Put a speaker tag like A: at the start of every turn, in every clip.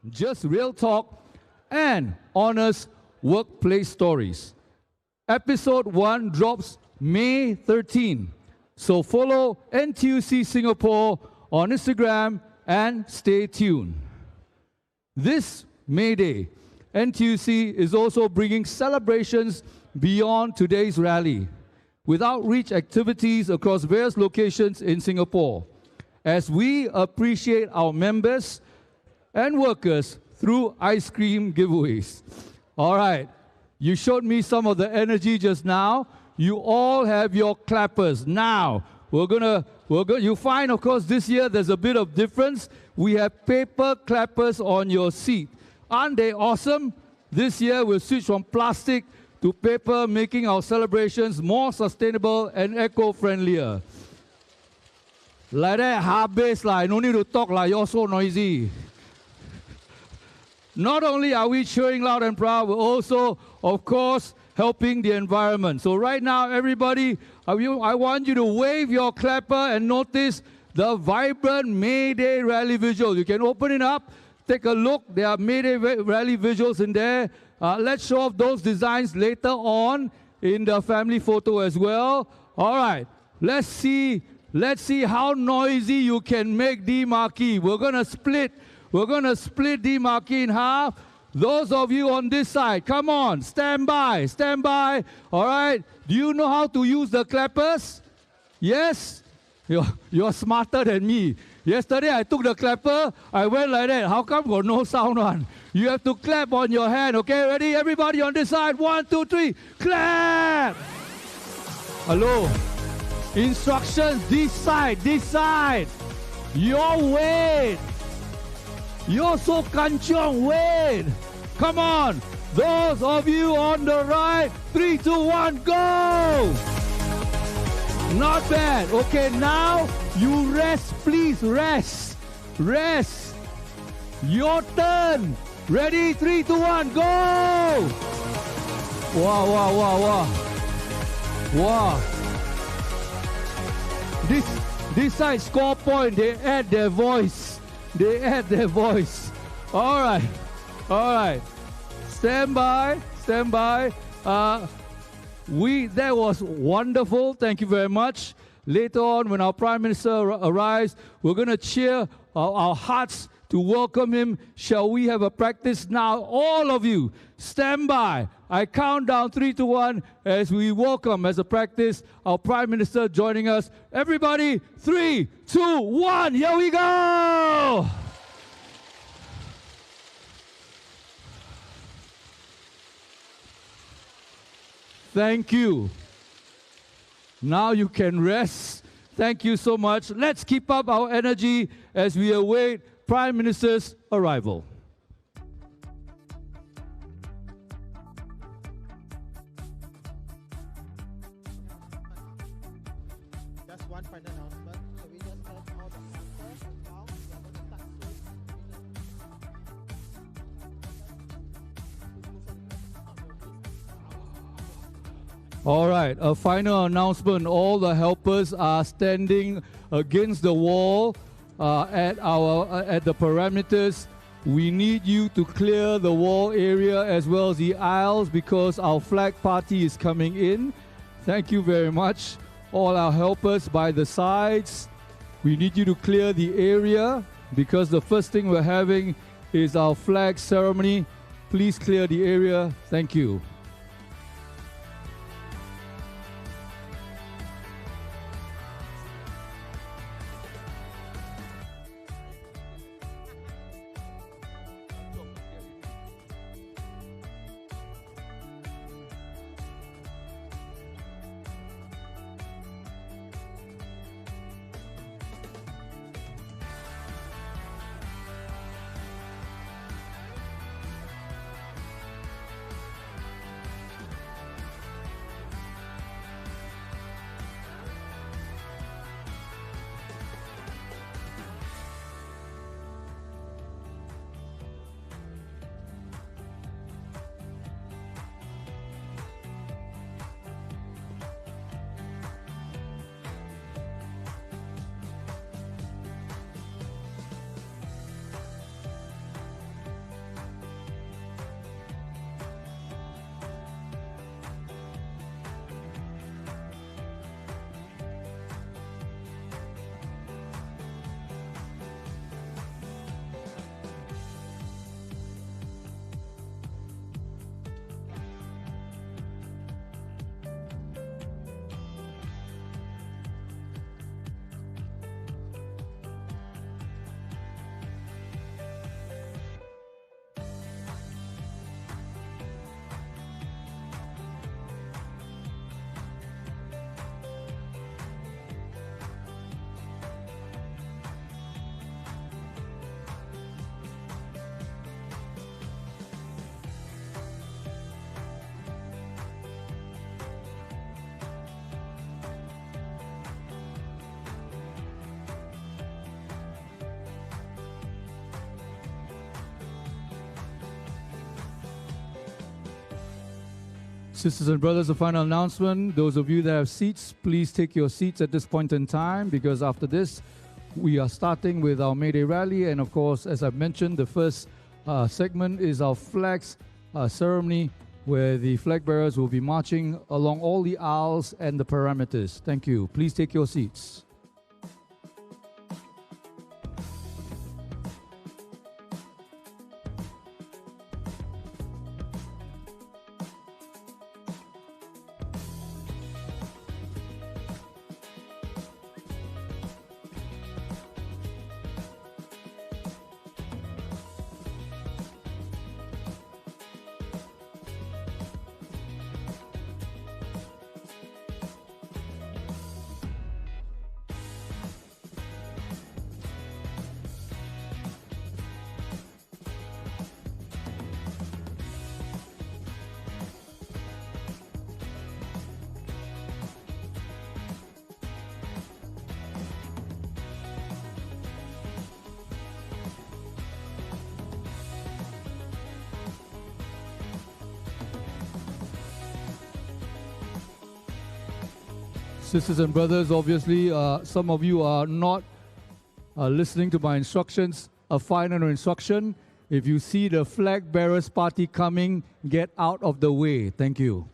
A: just real talk, and honest workplace stories. Episode 1 drops May 13. So follow NTUC Singapore on Instagram and stay tuned. This May Day, NTUC is also bringing celebrations beyond today's rally with outreach activities across various locations in Singapore as we appreciate our members and workers through ice cream giveaways. All right, you showed me some of the energy just now. You all have your clappers. Now, you find, of course, this year there's a bit of difference. We have paper clappers on your seat. Aren't they awesome? This year we'll switch from plastic to paper, making our celebrations more sustainable and eco-friendlier. Like that, habis lah. No need to talk lah. You're so noisy. Not only are we cheering loud and proud, we're also, of course, helping the environment. So right now, everybody, I want you to wave your clapper and notice the vibrant May Day rally visual. You can open it up, take a look. There are May Day rally visuals in there. Let's show off those designs later on in the family photo as well. All right, let's see how noisy you can make the marquee. We're gonna split the marquee in half. Those of you on this side, come on, stand by. All right, do you know how to use the clappers? Yes? You're smarter than me. Yesterday I took the clapper, I went like that. How come got no sound one? You have to clap on your hand, okay? Ready? Everybody on this side. 1, 2, 3. Clap! Hello? Instructions, this side. Your weight. You're so kanchong, wait. Come on. Those of you on the right. 3, 2, 1, go! Not bad. Okay, now you rest, please. Rest. Your turn. Ready? 3, 2, 1, go! Wow. This side score point. They add their voice. All right. Stand by. That was wonderful. Thank you very much. Later on, when our Prime Minister arrives, we're going to cheer our hearts to welcome him. Shall we have a practice now? All of you, stand by. I count down 3, 2, 1 as we welcome, as a practice, our Prime Minister joining us. Everybody, 3, 2, 1, here we go! Thank you. Now you can rest. Thank you so much. Let's keep up our energy as we await Prime Minister's arrival.
B: Just one final announcement. So we just have all the answers and now we are going to start
A: All right, a final announcement. All the helpers are standing against the wall at the perimeters. We need you to clear the wall area as well as the aisles because our flag party is coming in. Thank you very much. All our helpers by the sides. We need you to clear the area because the first thing we're having is our flag ceremony. Please clear the area. Thank you. Sisters and brothers, a final announcement. Those of you that have seats, please take your seats at this point in time, because after this, we are starting with our May Day rally. And of course, as I've mentioned, the first segment is our flags ceremony, where the flag bearers will be marching along all the aisles and the perimeters. Thank you. Please take your seats. Sisters and brothers, obviously, some of you are not listening to my instructions. A final instruction: if you see the flag bearers party coming, get out of the way. Thank you.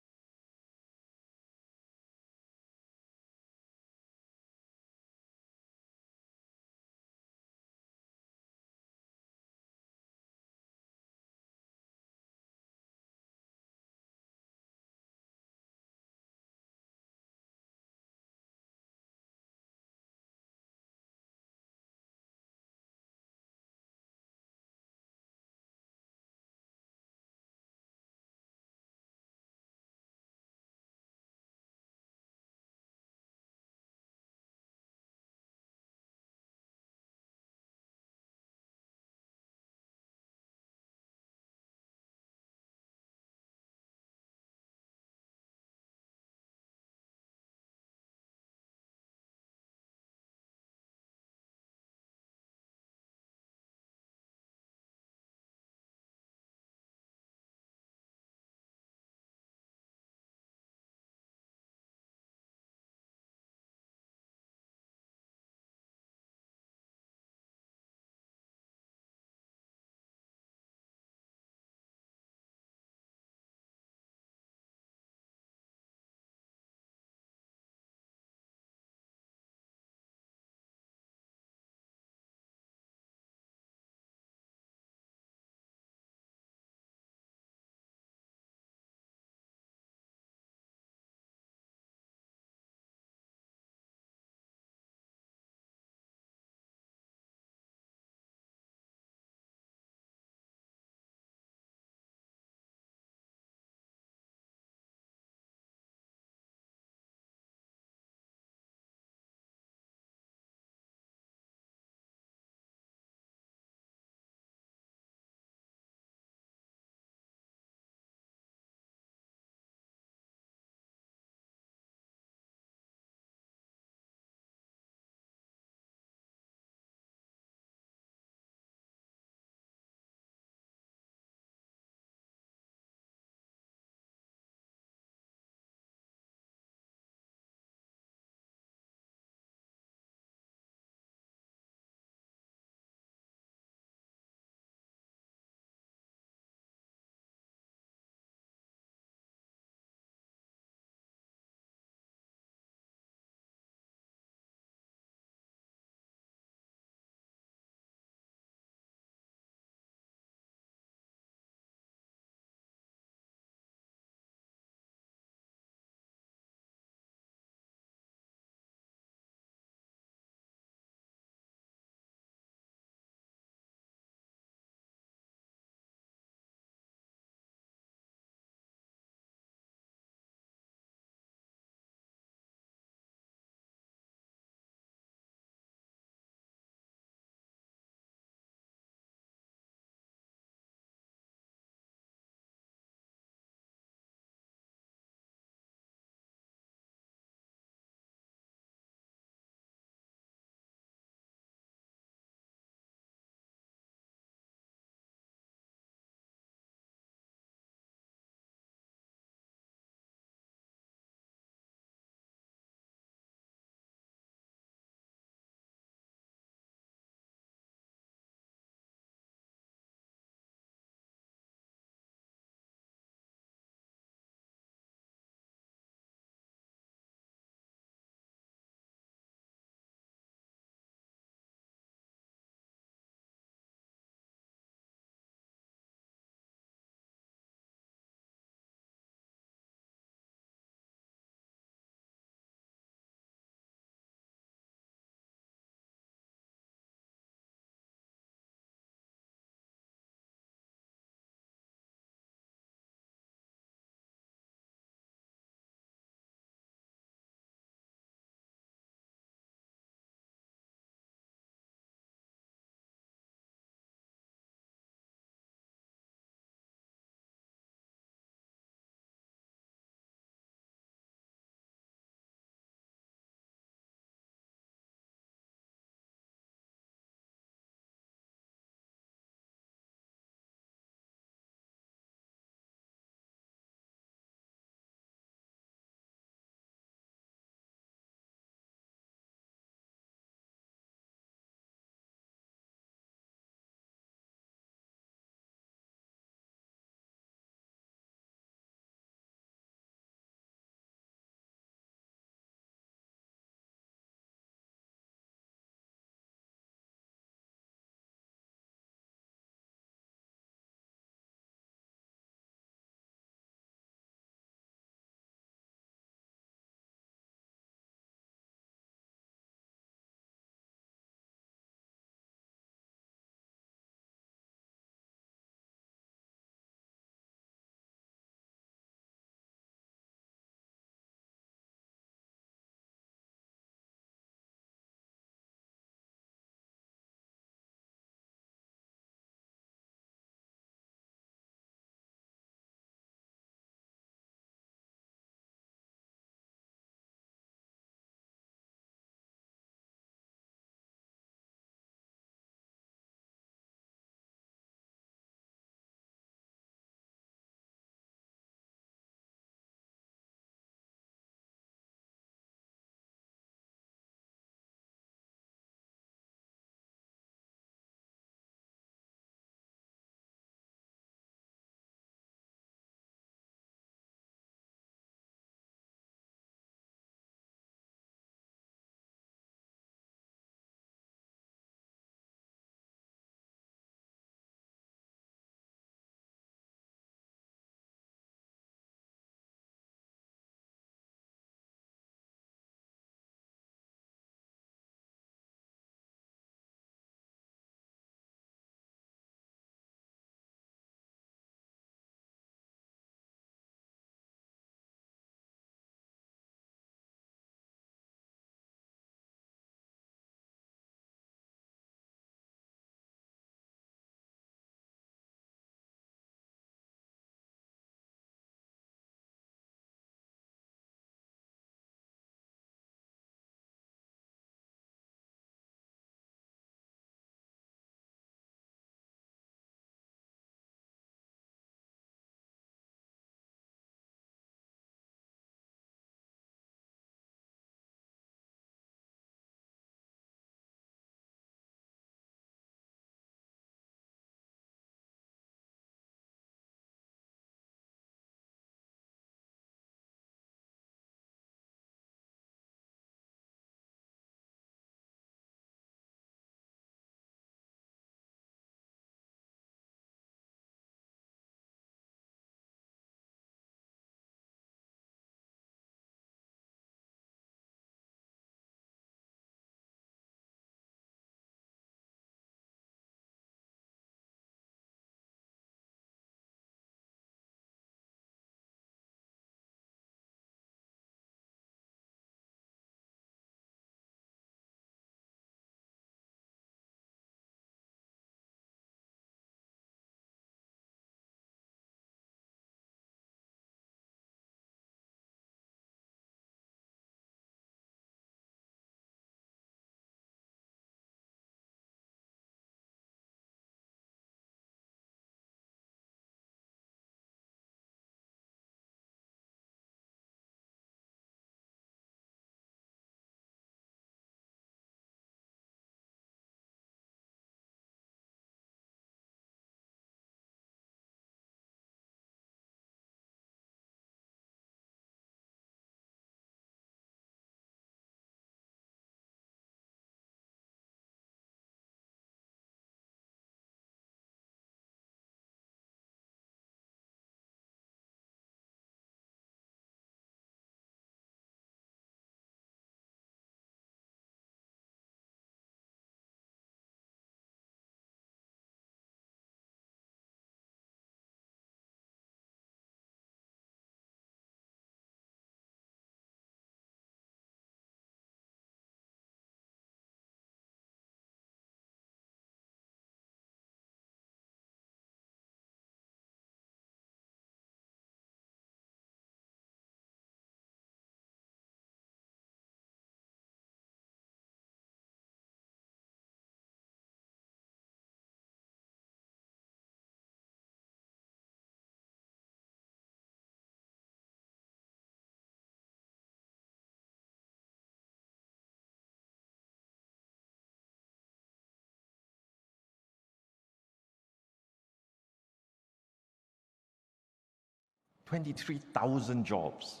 C: 23,000 jobs,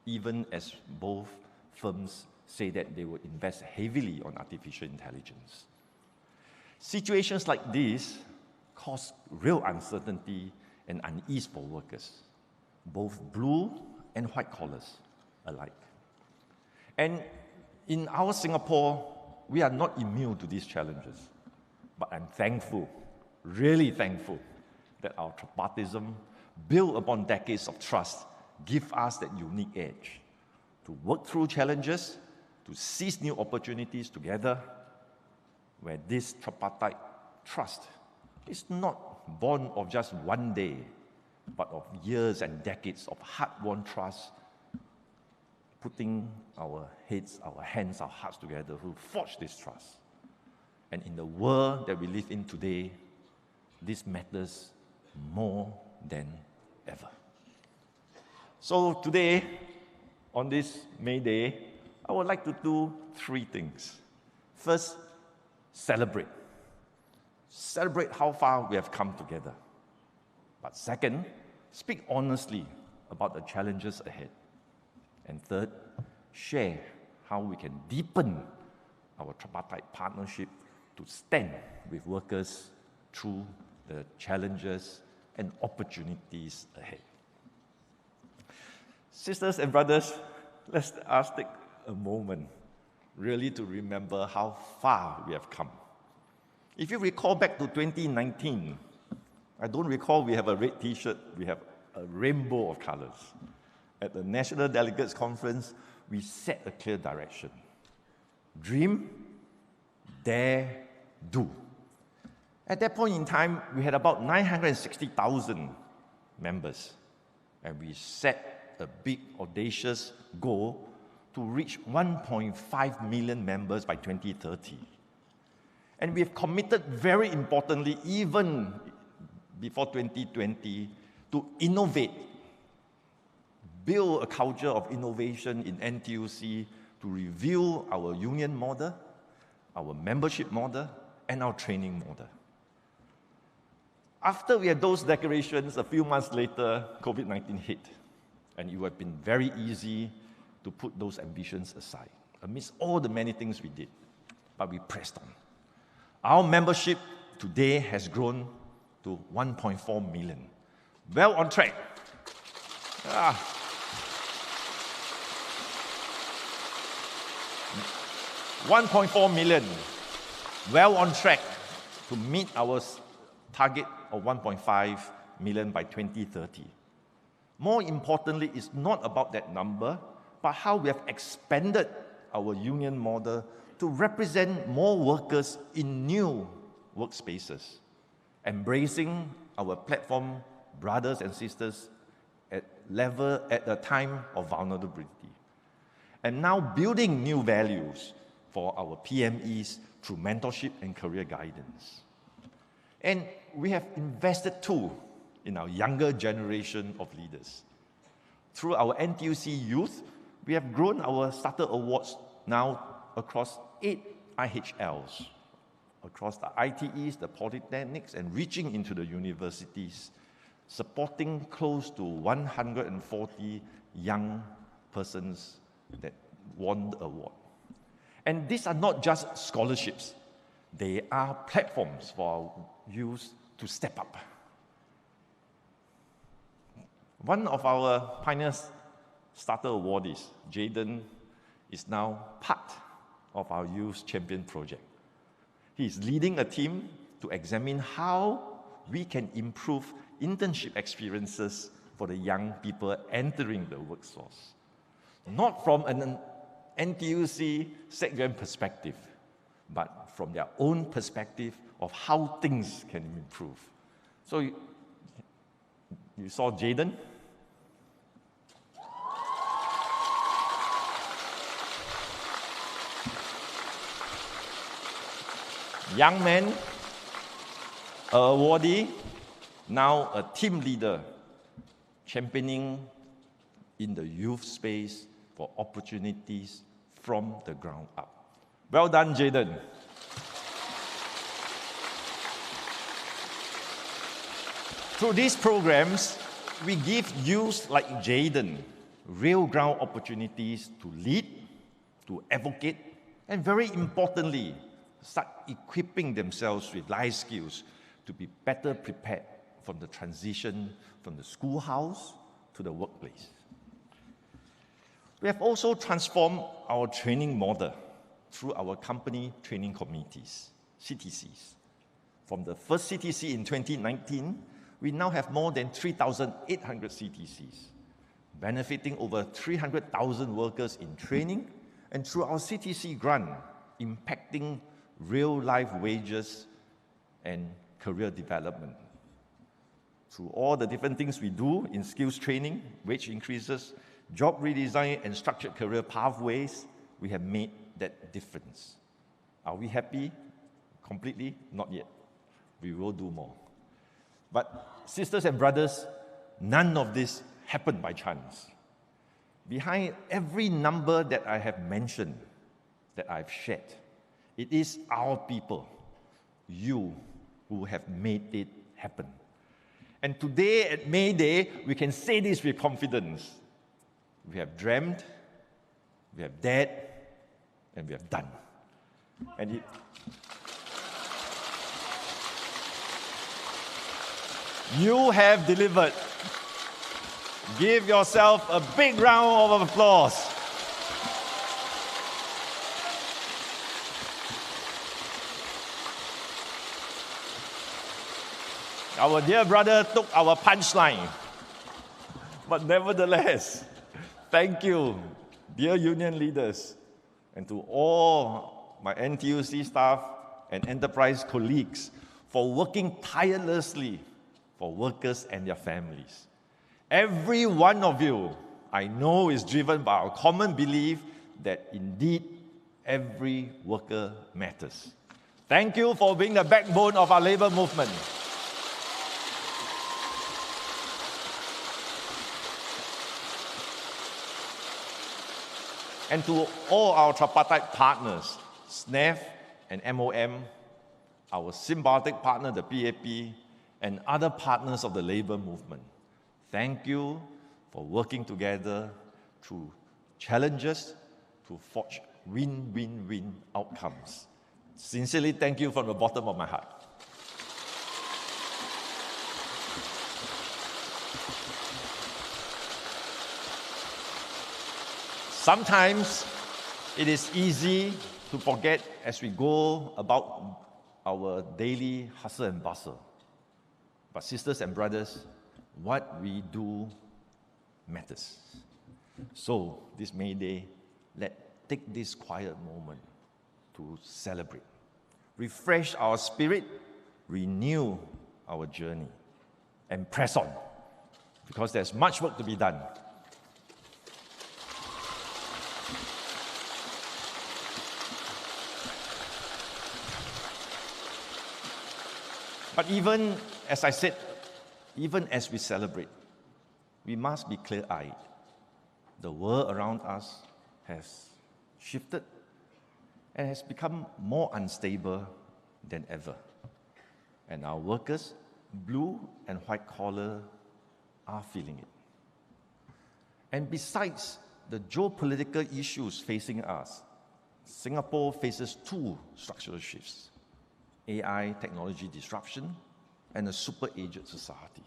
C: even as both firms say that they would invest heavily on artificial intelligence. Situations like this cause real uncertainty and unease for workers, both blue and white collars alike. And in our Singapore, we are not immune to these challenges. But I'm thankful, really thankful, that our tripartism, built upon decades of trust, give us that unique edge to work through challenges, to seize new opportunities together, where this tripartite trust is not born of just one day, but of years and decades of hard-won trust, putting our heads, our hands, our hearts together to forge this trust. And in the world that we live in today, this matters more than ever. So today, on this May Day, I would like to do three things. First, celebrate. Celebrate how far we have come together. But second, speak honestly about the challenges ahead. And third, share how we can deepen our tripartite partnership to stand with workers through the challenges and opportunities ahead. Sisters and brothers, let us take a moment really to remember how far we have come. If you recall back to 2019, I don't recall we have a red t-shirt, we have a rainbow of colors. At the National Delegates Conference, we set a clear direction. Dream, dare, do. At that point in time, we had about 960,000 members, and we set a big, audacious goal to reach 1.5 million members by 2030. And we have committed, very importantly, even before 2020, to innovate, build a culture of innovation in NTUC to review our union model, our membership model, and our training model. After we had those declarations, a few months later, COVID-19 hit, and it would have been very easy to put those ambitions aside, amidst all the many things we did. But we pressed on. Our membership today has grown to 1.4 million. Well on track. 1.4 million, well on track to meet our target of 1.5 million by 2030. More importantly, it's not about that number, but how we have expanded our union model to represent more workers in new workspaces, embracing our platform brothers and sisters at the time of vulnerability, and now building new values for our PMEs through mentorship and career guidance. And we have invested too in our younger generation of leaders. Through our NTUC Youth, we have grown our Starter Awards now across 8 IHLs, across the ITEs, the polytechnics, and reaching into the universities, supporting close to 140 young persons that won the award. And these are not just scholarships. They are platforms for our youth to step up. One of our Pioneers Starter awardees, Jaden, is now part of our Youth Champion project. He is leading a team to examine how we can improve internship experiences for the young people entering the workforce. Not from an NTUC SecGen perspective, but from their own perspective of how things can improve. So you saw Jaden. Young man, awardee, now a team leader, championing in the youth space for opportunities from the ground up. Well done, Jaden. Through these programs, we give youths like Jaden real ground opportunities to lead, to advocate, and very importantly, start equipping themselves with life skills to be better prepared from the transition from the schoolhouse to the workplace. We have also transformed our training model through our company training committees, CTCs. From the first CTC in 2019, we now have more than 3,800 CTCs, benefiting over 300,000 workers in training, and through our CTC grant, impacting real-life wages and career development. Through all the different things we do in skills training, wage increases, job redesign, and structured career pathways, we have made that difference. Are we happy? Completely? Not yet. We will do more. But sisters and brothers, none of this happened by chance. Behind every number that I have mentioned, that I've shared, it is our people, you, who have made it happen. And today at May Day, we can say this with confidence. We have dreamed, we have dared, and we have done. And you have delivered. Give yourself a big round of applause. Our dear brother took our punchline. But nevertheless, thank you, dear union leaders, and to all my NTUC staff and enterprise colleagues for working tirelessly for workers and their families. Every one of you, I know, is driven by our common belief that indeed every worker matters. Thank you for being the backbone of our labor movement. And to all our tripartite partners, SNEF and MOM, our symbiotic partner, the PAP, and other partners of the labor movement, thank you for working together through challenges to forge win-win-win outcomes. Sincerely, thank you from the bottom of my heart. Sometimes it is easy to forget as we go about our daily hustle and bustle. But sisters and brothers, what we do matters. So this May Day, let's take this quiet moment to celebrate, refresh our spirit, renew our journey, and press on, because there's much work to be done. But even, as I said, even as we celebrate, we must be clear-eyed. The world around us has shifted and has become more unstable than ever. And our workers, blue and white collar, are feeling it. And besides the geopolitical issues facing us, Singapore faces two structural shifts: AI technology disruption and a super-aged society.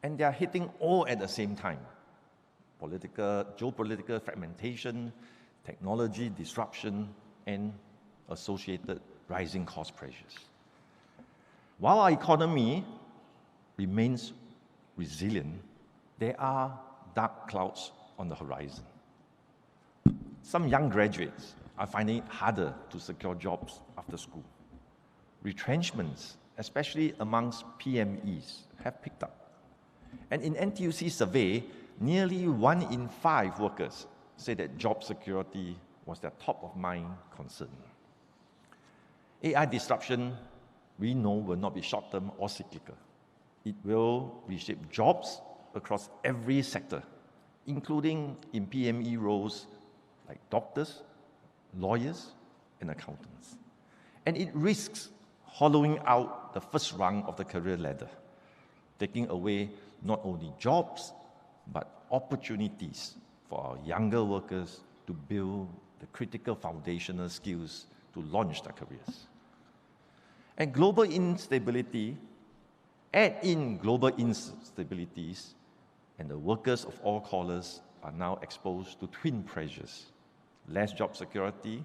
C: And they are hitting all at the same time: geopolitical fragmentation, technology disruption, and associated rising cost pressures. While our economy remains resilient, there are dark clouds on the horizon. Some young graduates are finding it harder to secure jobs after school. Retrenchments, especially amongst PMEs, have picked up. And in NTUC survey, nearly 1 in 5 workers say that job security was their top of mind concern. AI disruption, we know, will not be short-term or cyclical. It will reshape jobs across every sector, including in PME roles like doctors, lawyers, and accountants. And it risks hollowing out the first rung of the career ladder, taking away not only jobs, but opportunities for our younger workers to build the critical foundational skills to launch their careers. And global instability, add in global instabilities, and the workers of all colors are now exposed to twin pressures: less job security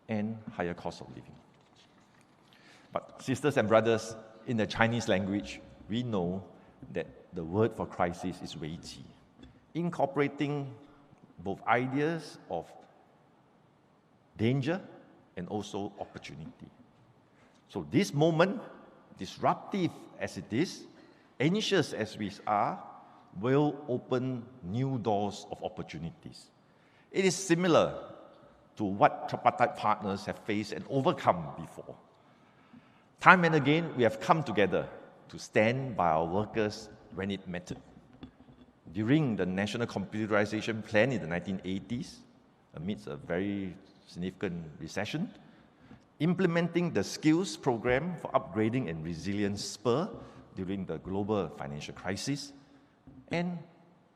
C: and higher cost of living. But sisters and brothers, in the Chinese language, we know that the word for crisis is 危机, incorporating both ideas of danger and also opportunity. So this moment, disruptive as it is, anxious as we are, will open new doors of opportunities. It is similar to what tripartite partners have faced and overcome before. Time and again, we have come together to stand by our workers when it mattered. During the National Computerization Plan in the 1980s, amidst a very significant recession, implementing the skills program for upgrading and resilience spur during the global financial crisis, and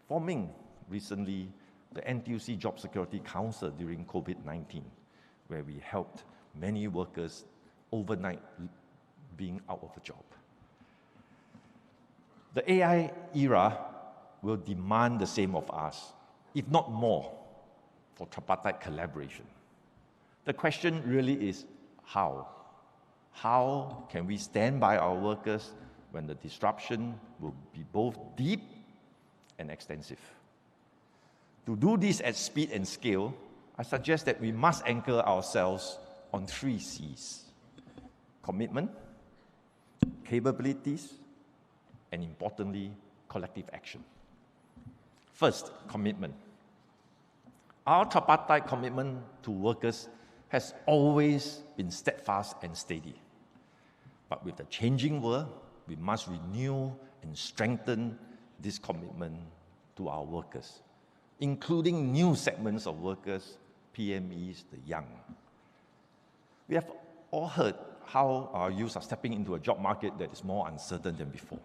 C: forming recently the NTUC Job Security Council during COVID-19, where we helped many workers overnight being out of a job. The AI era will demand the same of us, if not more, for tripartite collaboration. The question really is how? How can we stand by our workers when the disruption will be both deep and extensive? To do this at speed and scale, I suggest that we must anchor ourselves on 3 C's: commitment, capabilities, and importantly, collective action. First, commitment. Our tripartite commitment to workers has always been steadfast and steady. But with the changing world, we must renew and strengthen this commitment to our workers, including new segments of workers, PMEs, the young. We have all heard how our youth are stepping into a job market that is more uncertain than before,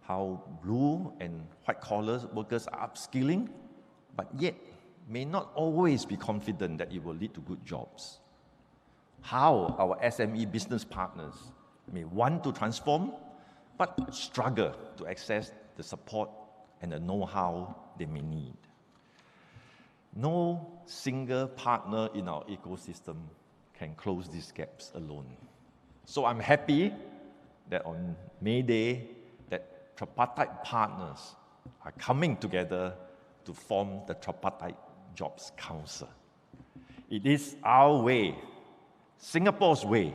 C: how blue and white-collar workers are upskilling, but yet may not always be confident that it will lead to good jobs. How our SME business partners may want to transform, but struggle to access the support and the know-how they may need. No single partner in our ecosystem can close these gaps alone. So I'm happy that on May Day, that tripartite partners are coming together to form the Tripartite Jobs Council. It is our way, Singapore's way,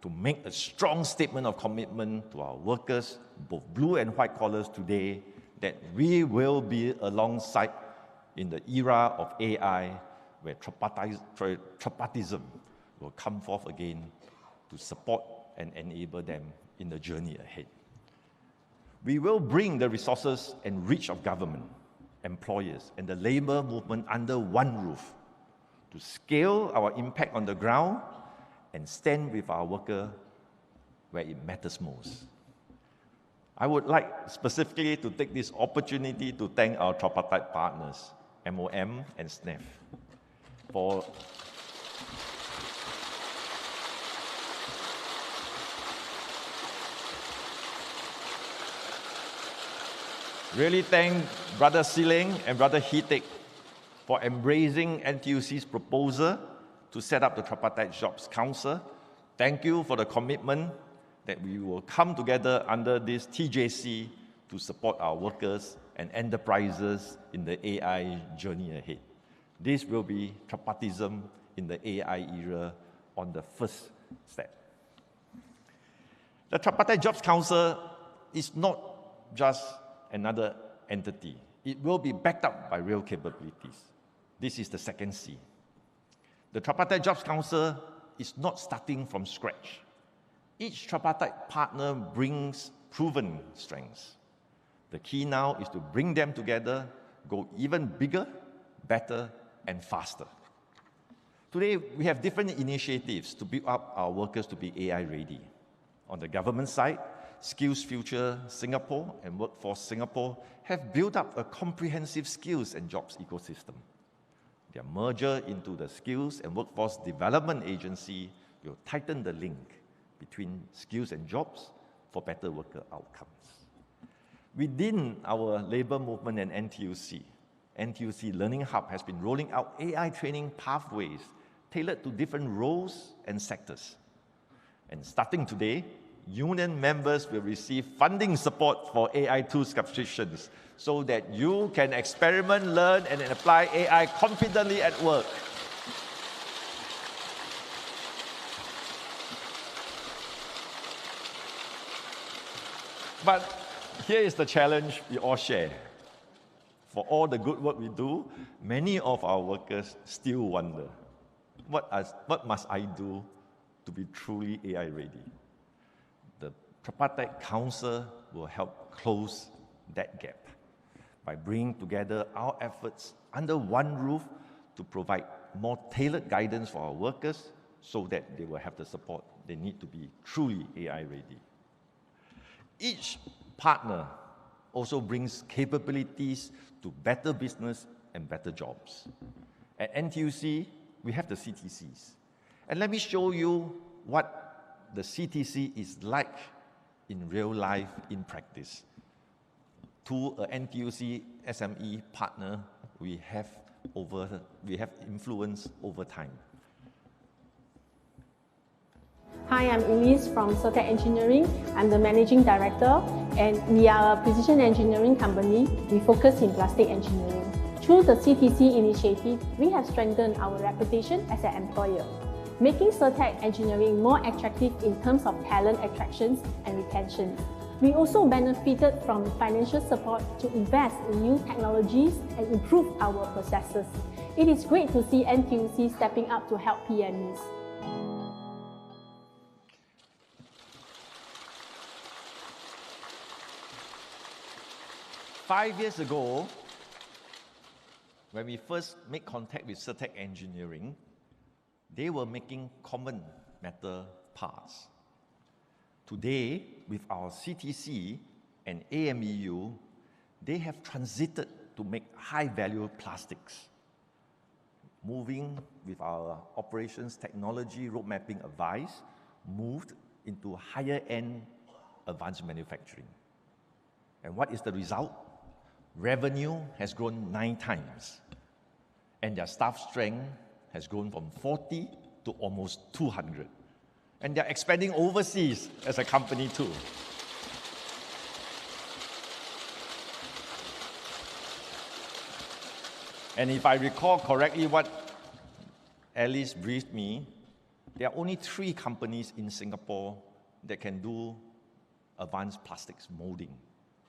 C: to make a strong statement of commitment to our workers, both blue and white collars today, that we will be alongside in the era of AI, where tripartism will come forth again to support and enable them in the journey ahead. We will bring the resources and reach of government, employers, and the labor movement under one roof to scale our impact on the ground and stand with our worker where it matters most. I would like specifically to take this opportunity to thank our tripartite partners, MOM and SNEF, for really thank Brother Siling and Brother Hitek for embracing NTUC's proposal to set up the Tripartite Jobs Council. Thank you for the commitment that we will come together under this TJC to support our workers and enterprises in the AI journey ahead. This will be tripartism in the AI era on the first step. The Tripartite Jobs Council is not just another entity. It will be backed up by real capabilities. This is the second C. The Tripartite Jobs Council is not starting from scratch. Each tripartite partner brings proven strengths. The key now is to bring them together, go even bigger, better, and faster. Today, we have different initiatives to build up our workers to be AI ready. On the government side, Skills Future Singapore and Workforce Singapore have built up a comprehensive skills and jobs ecosystem. Their merger into the Skills and Workforce Development Agency will tighten the link between skills and jobs for better worker outcomes. Within our labor movement and NTUC Learning Hub has been rolling out AI training pathways tailored to different roles and sectors. And starting today, union members will receive funding support for AI tool subscriptions so that you can experiment, learn, and apply AI confidently at work. But here is the challenge we all share. For all the good work we do, many of our workers still wonder, what must I do to be truly AI ready? The Tripartite Council will help close that gap by bringing together our efforts under one roof to provide more tailored guidance for our workers so that they will have the support they need to be truly AI ready. Each partner also brings capabilities to better business and better jobs. At NTUC, we have the CTCs. And let me show you what the CTC is like in real life, in practice. To an NTUC SME partner, we have influence over time.
D: Hi, I'm Elise from Certec Engineering. I'm the Managing Director, and we are a precision engineering company. We focus in plastic engineering. Through the CTC initiative, we have strengthened our reputation as an employer, making Certec Engineering more attractive in terms of talent attractions and retention. We also benefited from financial support to invest in new technologies and improve our processes. It is great to see NTUC stepping up to help PMEs.
C: Five years ago, when we first made contact with Certec Engineering, they were making common metal parts. Today, with our CTC and AMEU, they have transited to make high-value plastics. Moving with our operations technology road mapping advice, moved into higher-end advanced manufacturing. And what is the result? Revenue has grown 9 times, and their staff strength has grown from 40 to almost 200. And they're expanding overseas as a company too. And if I recall correctly what Alice briefed me, there are only 3 companies in Singapore that can do advanced plastics molding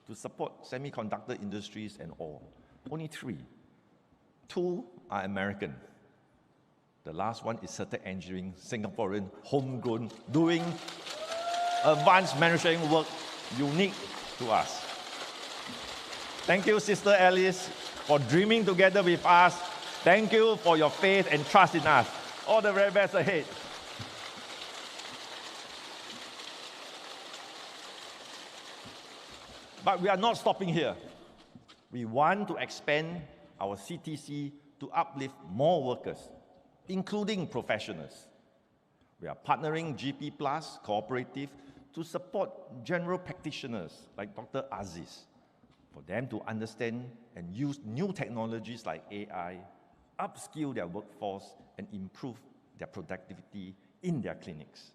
C: to support semiconductor industries and all. Only 3. 2 are American. The last one is Certec Engineering, Singaporean, homegrown, doing advanced manufacturing work unique to us. Thank you, Sister Alice, for dreaming together with us. Thank you for your faith and trust in us. All the very best ahead. But we are not stopping here. We want to expand our CTC to uplift more workers, including professionals. We are partnering GP Plus Cooperative to support general practitioners like Dr. Aziz, for them to understand and use new technologies like AI, upskill their workforce, and improve their productivity in their clinics.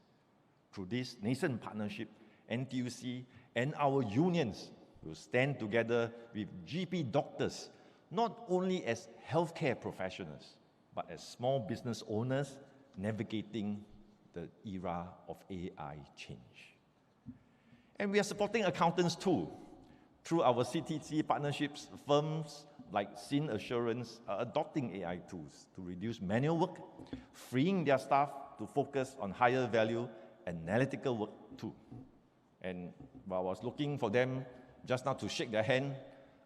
C: Through this nascent partnership, NTUC and our unions will stand together with GP doctors, not only as healthcare professionals, but as small business owners navigating the era of AI change. And we are supporting accountants too. Through our CTC partnerships, firms like Sin Assurance are adopting AI tools to reduce manual work, freeing their staff to focus on higher value analytical work too. And while I was looking for them just now to shake their hand,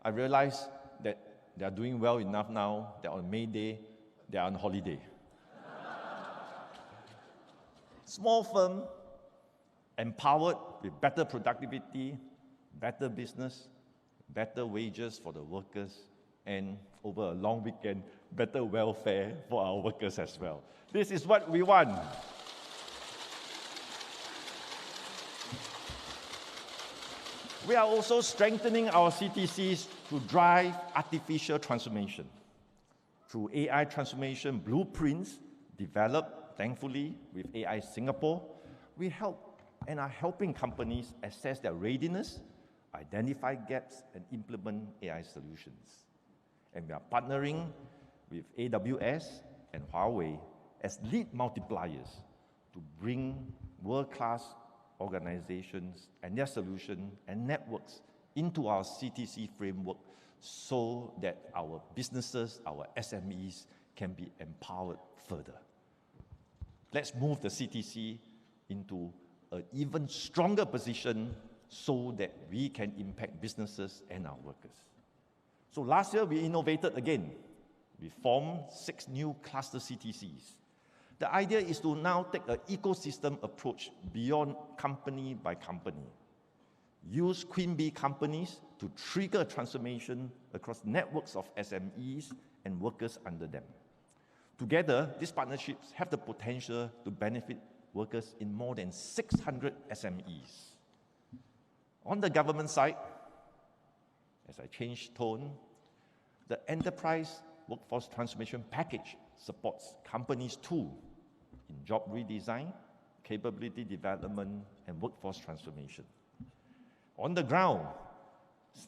C: I realized that they are doing well enough now that on May Day, they are on holiday. Small firm empowered with better productivity, better business, better wages for the workers, and over a long weekend, better welfare for our workers as well. This is what we want. We are also strengthening our CTCs to drive artificial transformation. Through AI transformation blueprints developed, thankfully, with AI Singapore, we help and are helping companies assess their readiness, identify gaps, and implement AI solutions. And we are partnering with AWS and Huawei as lead multipliers to bring world-class organizations and their solutions and networks into our CTC framework so that our businesses, our SMEs, can be empowered further. Let's move the CTC into an even stronger position so that we can impact businesses and our workers. So last year, we innovated again. We formed 6 new cluster CTCs. The idea is to now take an ecosystem approach beyond company by company. Use Queen Bee companies to trigger transformation across networks of SMEs and workers under them. Together, these partnerships have the potential to benefit workers in more than 600 SMEs. On the government side, as I change tone, the Enterprise Workforce Transformation Package supports companies too in job redesign, capability development, and workforce transformation. On the ground,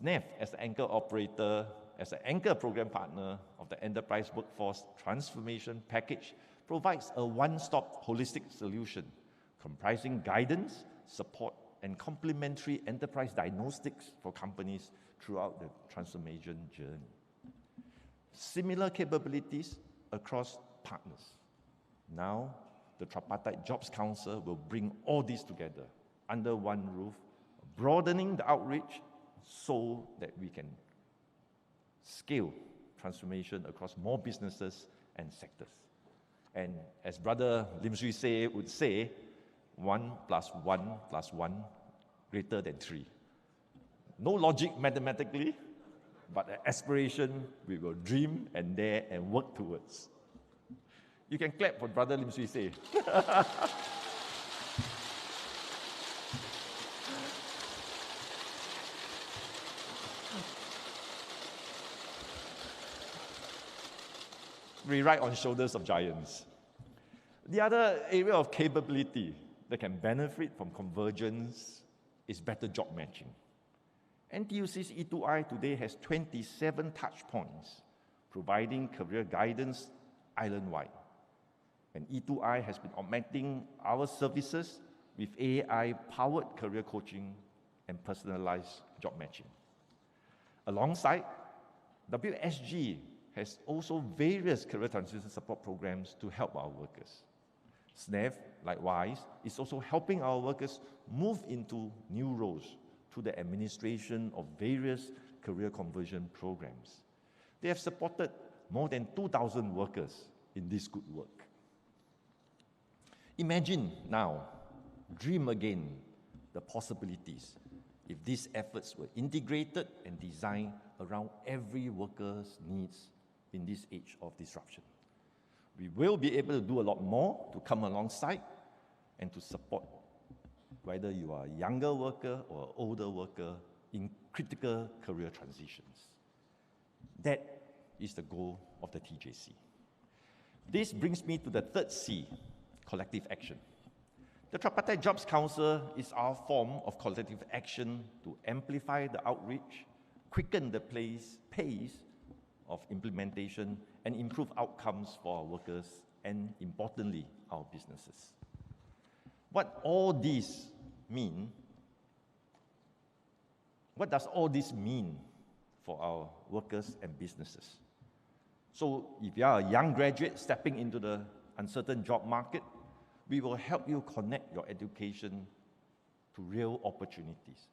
C: SNEF, as the anchor operator, as an anchor program partner of the Enterprise Workforce Transformation Package, provides a one-stop holistic solution comprising guidance, support, and complementary enterprise diagnostics for companies throughout the transformation journey. Similar capabilities across partners. Now, the Tripartite Jobs Council will bring all these together under one roof, broadening the outreach so that we can scale transformation across more businesses and sectors. And as Brother Lim Swee Say would say, 1 + 1 + 1 greater than 3. No logic mathematically, but an aspiration we will dream and dare and work towards. You can clap for Brother Lim Swee Say. We ride on shoulders of giants. The other area of capability that can benefit from convergence is better job matching. NTUC's E2I today has 27 touch points, providing career guidance island-wide. And E2I has been augmenting our services with AI-powered career coaching and personalized job matching. Alongside, WSG has also various career transition support programs to help our workers. SNEF, likewise, is also helping our workers move into new roles through the administration of various career conversion programs. They have supported more than 2,000 workers in this good work. Imagine now, dream again, the possibilities if these efforts were integrated and designed around every worker's needs in this age of disruption. We will be able to do a lot more to come alongside and to support whether you are a younger worker or an older worker in critical career transitions. That is the goal of the TJC. This brings me to the third C, collective action. The Tripartite Jobs Council is our form of collective action to amplify the outreach, quicken the pace of implementation, and improve outcomes for our workers and, importantly, our businesses. What does all this mean for our workers and businesses? So if you are a young graduate stepping into the uncertain job market, we will help you connect your education to real opportunities.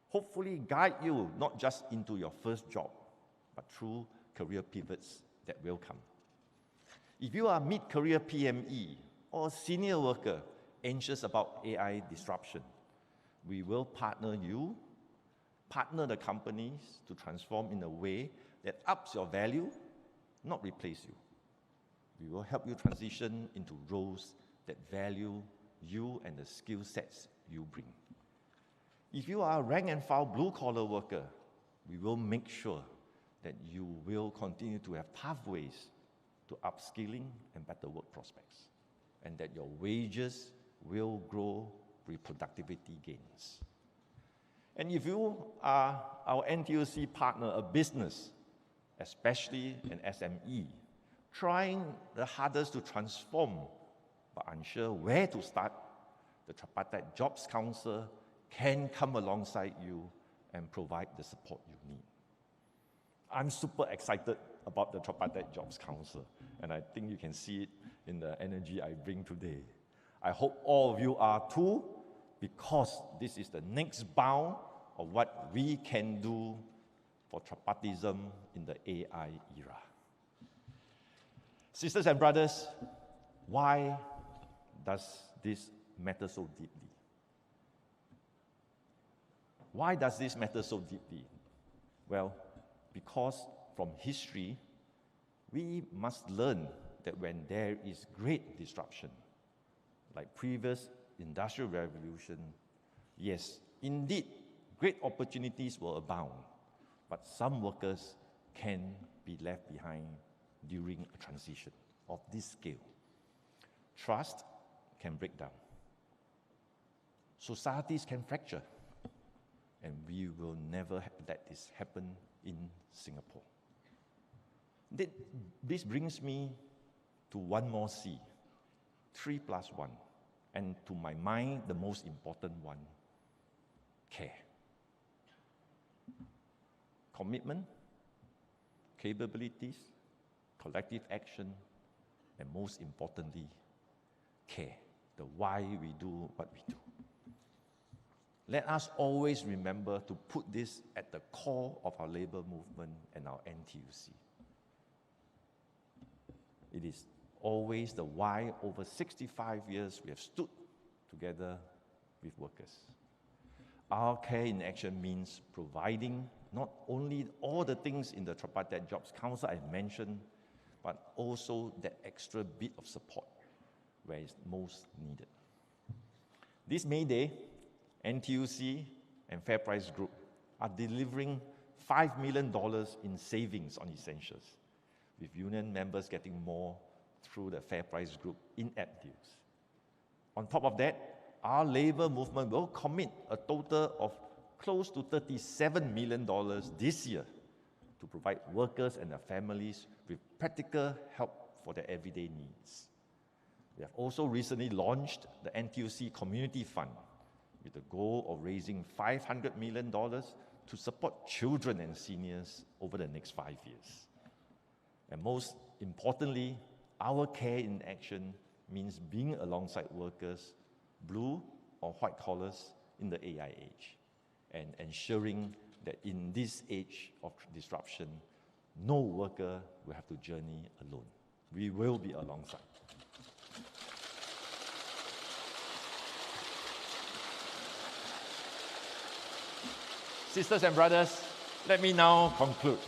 C: Hopefully guide you not just into your first job, but through career pivots that will come. If you are a mid-career PME or a senior worker anxious about AI disruption, we will partner the companies to transform in a way that ups your value, not replace you. We will help you transition into roles that value you and the skill sets you bring. If you are a rank and file blue-collar worker, we will make sure that you will continue to have pathways to upskilling and better work prospects, and that your wages will grow with productivity gains. And if you are our NTUC partner, a business, especially an SME, trying the hardest to transform but unsure where to start, the Tripartite Jobs Council can come alongside you and provide the support you need. I'm super excited about the Tripartite Jobs Council, and I think you can see it in the energy I bring today. I hope all of you are too, because this is the next bound of what we can do for tripartism in the AI era. Sisters and brothers, why does this matter so deeply? Why does this matter so deeply? Well, because from history, we must learn that when there is great disruption, like previous industrial revolution, yes, indeed, great opportunities will abound, but some workers can be left behind during a transition of this scale. Trust can break down. Societies can fracture. And we will never let this happen in Singapore. This brings me to one more C, 3+1, and to my mind, the most important one, care. Commitment, capabilities, collective action, and most importantly, care, the why we do what we do. Let us always remember to put this at the core of our labor movement and our NTUC. It is always the why. Over 65 years we have stood together with workers. Our care in action means providing not only all the things in the Tripartite Jobs Council I mentioned, but also that extra bit of support where it's most needed. This May Day, NTUC and FairPrice Group are delivering $5 million in savings on essentials, with union members getting more through the FairPrice Group in-app deals. On top of that, our labor movement will commit a total of close to $37 million this year to provide workers and their families with practical help for their everyday needs. We have also recently launched the NTUC Community Fund with the goal of raising $500 million to support children and seniors over the next 5 years. And most importantly, our care in action means being alongside workers, blue or white collars, in the AI age, and ensuring that in this age of disruption, no worker will have to journey alone. We will be alongside. Sisters and brothers, let me now conclude.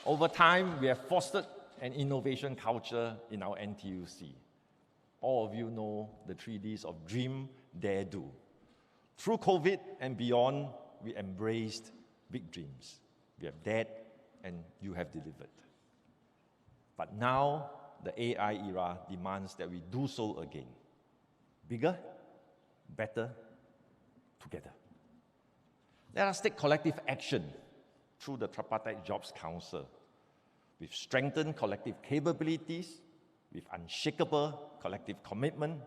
C: Over time, we have fostered an innovation culture in our NTUC. All of you know the 3 Ds of dream, dare, do. Through COVID and beyond, we embraced big dreams. We have dared and you have delivered. But now, the AI era demands that we do so again. Bigger, better, together. Let us take collective action through the Tripartite Jobs Council with strengthened collective capabilities, with unshakable collective commitment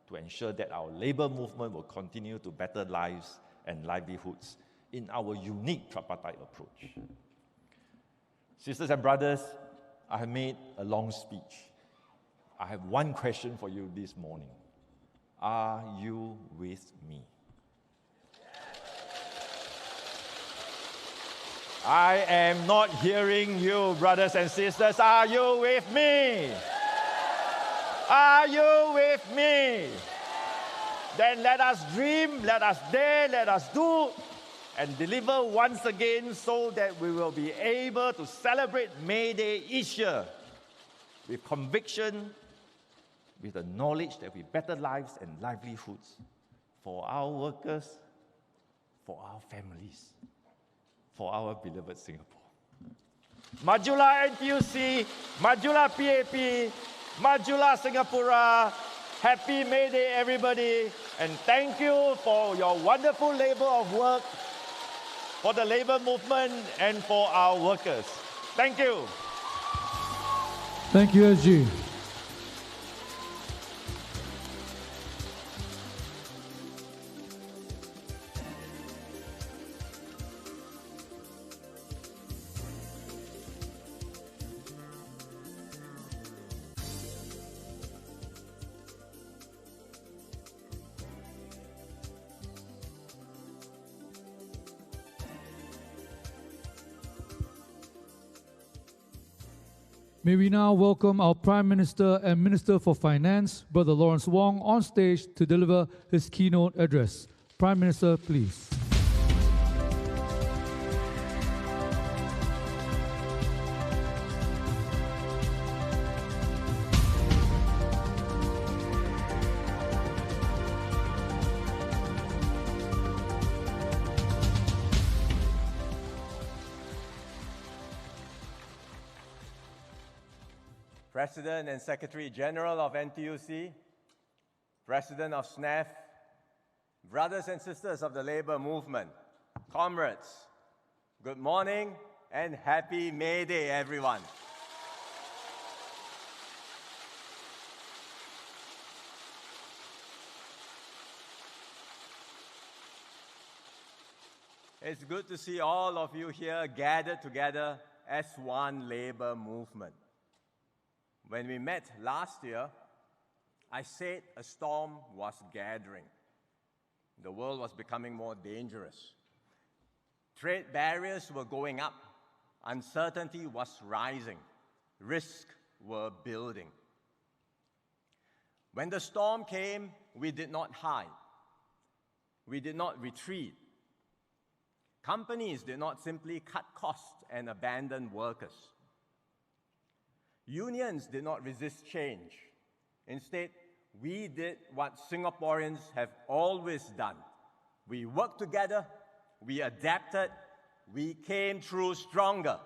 C: to ensure that our labor movement will continue to better lives and livelihoods in our unique tripartite approach. Sisters and brothers, I have made a long speech. I have one question for you this morning. Are you with me? I am not hearing you, brothers and sisters. Are you with me? Are you with me? then let us dream, let us dare, let us do, and deliver once again so that we will be able to celebrate May Day each year with conviction, with the knowledge that we better lives and livelihoods for our workers, for our families, for our beloved Singapore. Majulah NTUC, Majulah PAP, Majulah Singapura. Happy May Day, everybody. And thank you for your wonderful labor of work, for the labor movement, and for our workers. Thank you.
A: Thank you, SG. May we now welcome our Prime Minister and Minister for Finance, Brother Lawrence Wong, on stage to deliver his keynote address. Prime Minister, please.
E: President and Secretary General of NTUC, President of SNEF, brothers and sisters of the labor movement, comrades, good morning and happy May Day, everyone. It's good to see all of you here gathered together as one labor movement. When we met last year, I said a storm was gathering. The world was becoming more dangerous. Trade barriers were going up. Uncertainty was rising. Risks were building. When the storm came, we did not hide. We did not retreat. Companies did not simply cut costs and abandon workers. Unions did not resist change. Instead, we did what Singaporeans have always done. We worked together, we adapted, we came through stronger.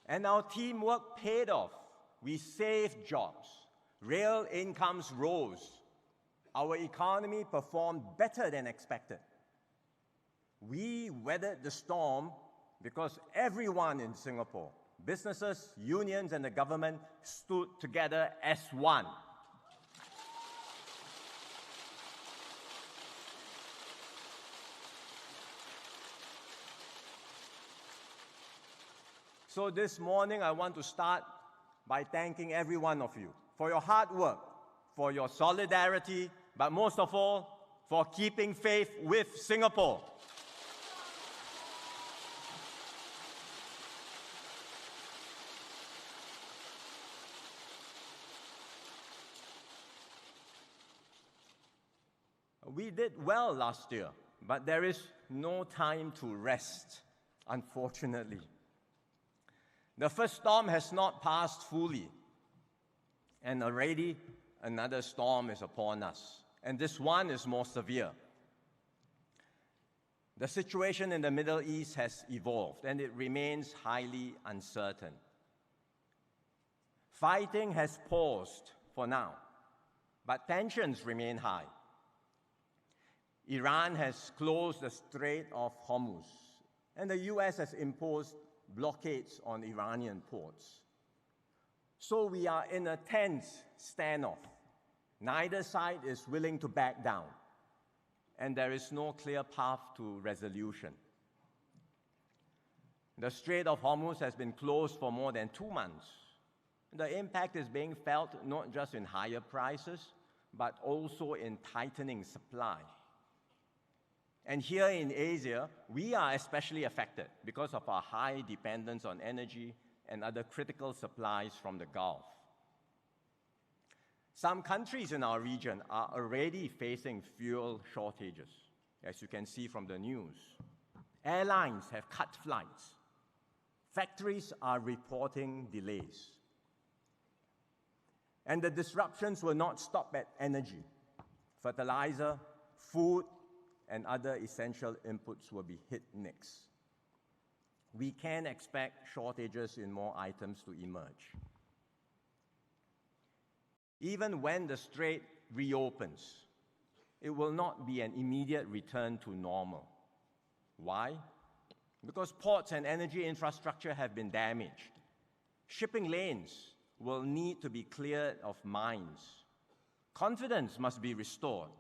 E: And our teamwork paid off. We saved jobs. Real incomes rose. Our economy performed better than expected. We weathered the storm because everyone in Singapore, businesses, unions, and the government stood together as one. So this morning, I want to start by thanking every one of you for your hard work, for your solidarity, but most of all, for keeping faith with Singapore. We did well last year, but there is no time to rest, unfortunately. The first storm has not passed fully, and already another storm is upon us, and this one is more severe. The situation in the Middle East has evolved, and it remains highly uncertain. Fighting has paused for now, but tensions remain high. Iran has closed the Strait of Hormuz, and the US has imposed blockades on Iranian ports. So we are in a tense standoff. Neither side is willing to back down, and there is no clear path to resolution. The Strait of Hormuz has been closed for more than 2 months. The impact is being felt not just in higher prices, but also in tightening supply. And here in Asia, we are especially affected because of our high dependence on energy and other critical supplies from the Gulf. Some countries in our region are already facing fuel shortages, as you can see from the news. Airlines have cut flights. Factories are reporting delays. And the disruptions will not stop at energy. Fertilizer, food, and other essential inputs will be hit next. We can expect shortages in more items to emerge. Even when the strait reopens, it will not be an immediate return to normal. Why? Because ports and energy infrastructure have been damaged. Shipping lanes will need to be cleared of mines. Confidence must be restored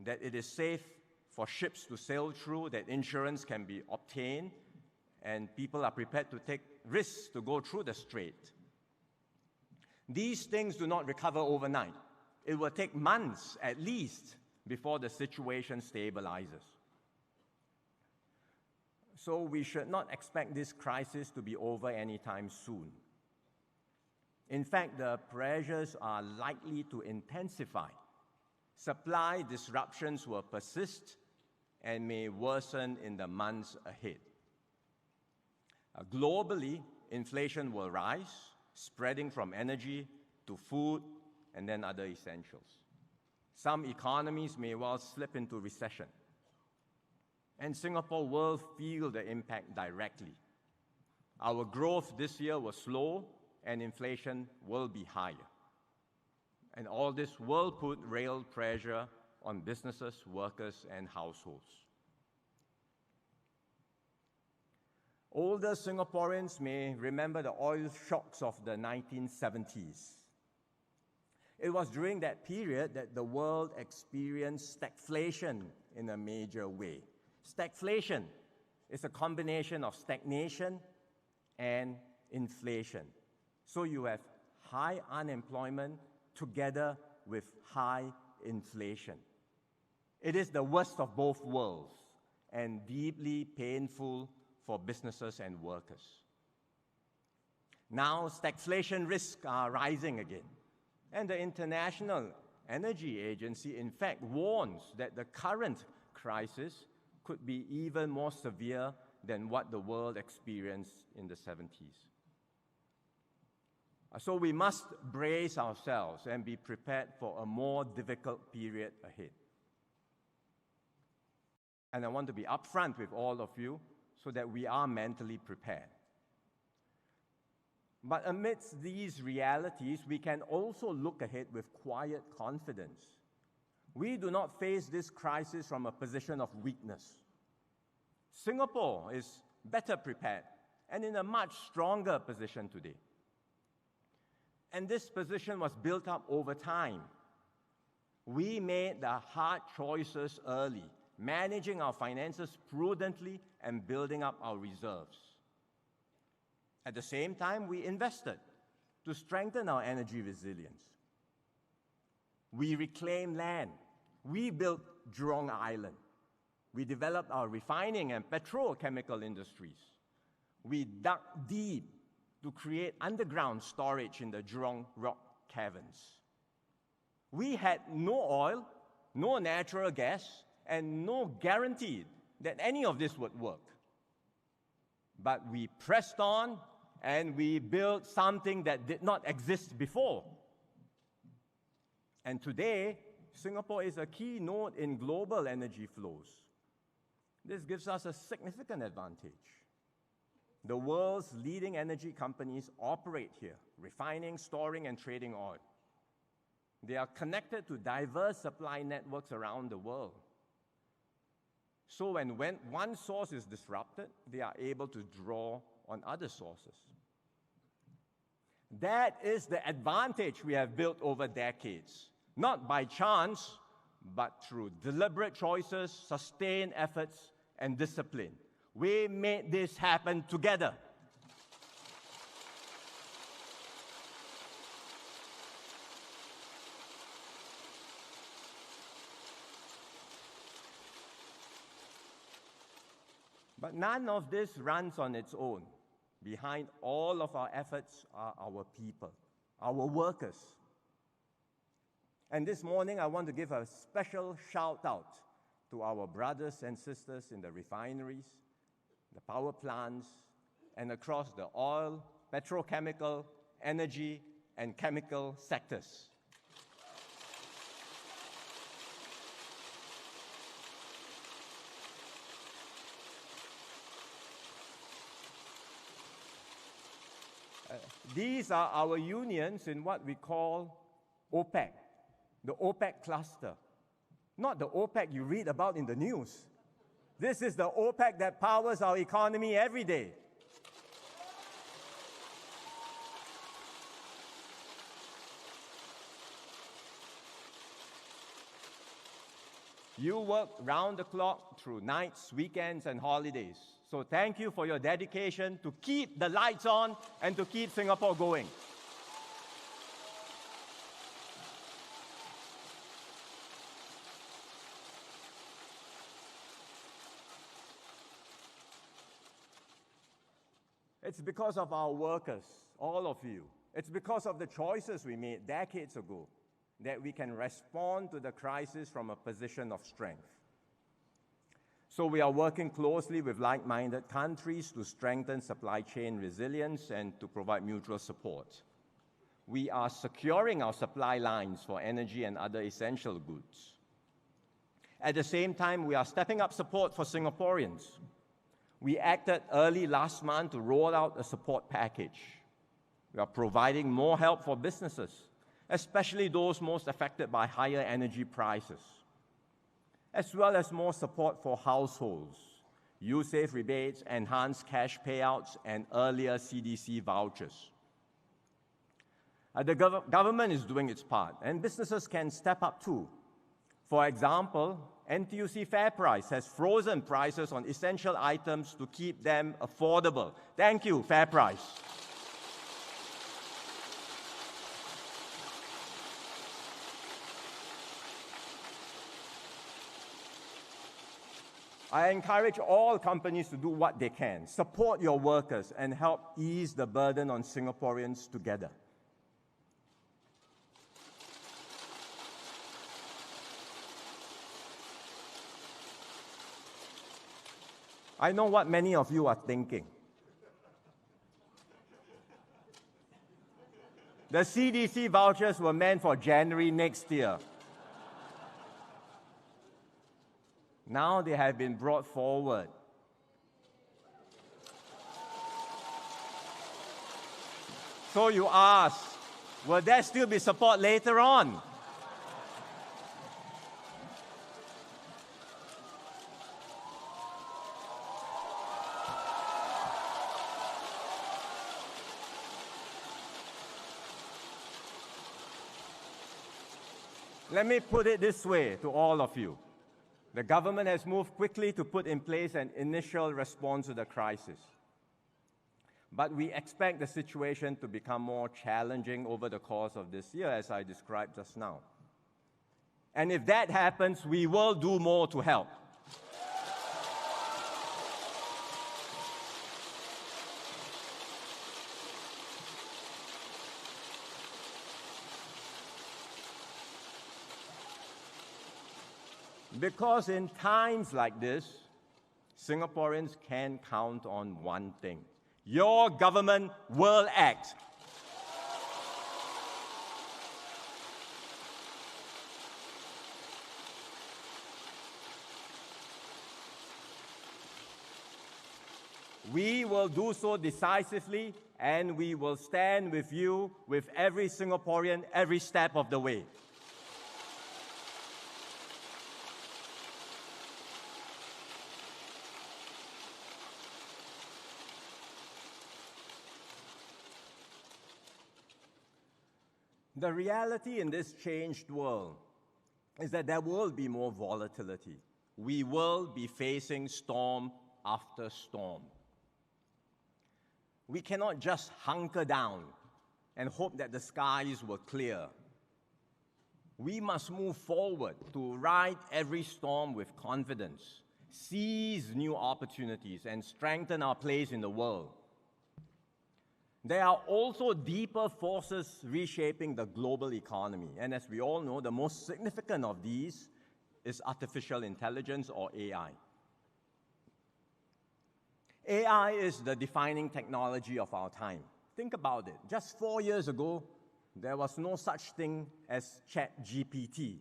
E: that it is safe for ships to sail through, that insurance can be obtained, and people are prepared to take risks to go through the strait. These things do not recover overnight. It will take months at least before the situation stabilizes. So we should not expect this crisis to be over anytime soon. In fact, the pressures are likely to intensify. Supply disruptions will persist and may worsen in the months ahead. Globally, inflation will rise, spreading from energy to food and then other essentials. Some economies may well slip into recession. And Singapore will feel the impact directly. Our growth this year was slow and inflation will be higher. And all this will put real pressure on businesses, workers, and households. Older Singaporeans may remember the oil shocks of the 1970s. It was during that period that the world experienced stagflation in a major way. Stagflation is a combination of stagnation and inflation. So you have high unemployment together with high inflation. It is the worst of both worlds and deeply painful for businesses and workers. Now, stagflation risks are rising again, and the International Energy Agency, in fact, warns that the current crisis could be even more severe than what the world experienced in the 70s. So we must brace ourselves and be prepared for a more difficult period ahead. And I want to be upfront with all of you so that we are mentally prepared. But amidst these realities, we can also look ahead with quiet confidence. We do not face this crisis from a position of weakness. Singapore is better prepared and in a much stronger position today. And this position was built up over time. We made the hard choices early, managing our finances prudently and building up our reserves. At the same time, we invested to strengthen our energy resilience. We reclaimed land. We built Jurong Island. We developed our refining and petrochemical industries. We dug deep to create underground storage in the Jurong rock caverns. We had no oil, no natural gas, and no guarantee that any of this would work. But we pressed on and we built something that did not exist before. And today, Singapore is a key node in global energy flows. This gives us a significant advantage. The world's leading energy companies operate here, refining, storing, and trading oil. They are connected to diverse supply networks around the world. So when one source is disrupted, they are able to draw on other sources. That is the advantage we have built over decades, not by chance, but through deliberate choices, sustained efforts, and discipline. We made this happen together. But none of this runs on its own. Behind all of our efforts are our people, our workers. And this morning, I want to give a special shout out to our brothers and sisters in the refineries, the power plants, and across the oil, petrochemical, energy, and chemical sectors. These are our unions in what we call OPEC, the OPEC cluster. Not the OPEC you read about in the news. This is the OPEC that powers our economy every day. You work round the clock through nights, weekends, and holidays. So thank you for your dedication to keep the lights on and to keep Singapore going. It's because of our workers, all of you. It's because of the choices we made decades ago that we can respond to the crisis from a position of strength. So we are working closely with like-minded countries to strengthen supply chain resilience and to provide mutual support. We are securing our supply lines for energy and other essential goods. At the same time, we are stepping up support for Singaporeans. We acted early last month to roll out a support package. We are providing more help for businesses, especially those most affected by higher energy prices, as well as more support for households, U-Save rebates, enhanced cash payouts, and earlier CDC vouchers. The government is doing its part, and businesses can step up too. For example, NTUC FairPrice has frozen prices on essential items to keep them affordable. Thank you, FairPrice. I encourage all companies to do what they can, support your workers, and help ease the burden on Singaporeans together. I know what many of you are thinking. The CDC vouchers were meant for January next year. Now they have been brought forward. So you ask, will there still be support later on? Let me put it this way to all of you. The government has moved quickly to put in place an initial response to the crisis. But we expect the situation to become more challenging over the course of this year, as I described just now. And if that happens, we will do more to help. Because in times like this, Singaporeans can count on one thing. Your government will act. We will do so decisively, and we will stand with you, with every Singaporean, every step of the way. The reality in this changed world is that there will be more volatility. We will be facing storm after storm. We cannot just hunker down and hope that the skies will clear. We must move forward to ride every storm with confidence seize new opportunities, and strengthen our place in the world. There are also deeper forces reshaping the global economy, and as we all know, the most significant of these is artificial intelligence, or AI. AI is the defining technology of our time. Think about it. Just 4 years ago, there was no such thing as ChatGPT.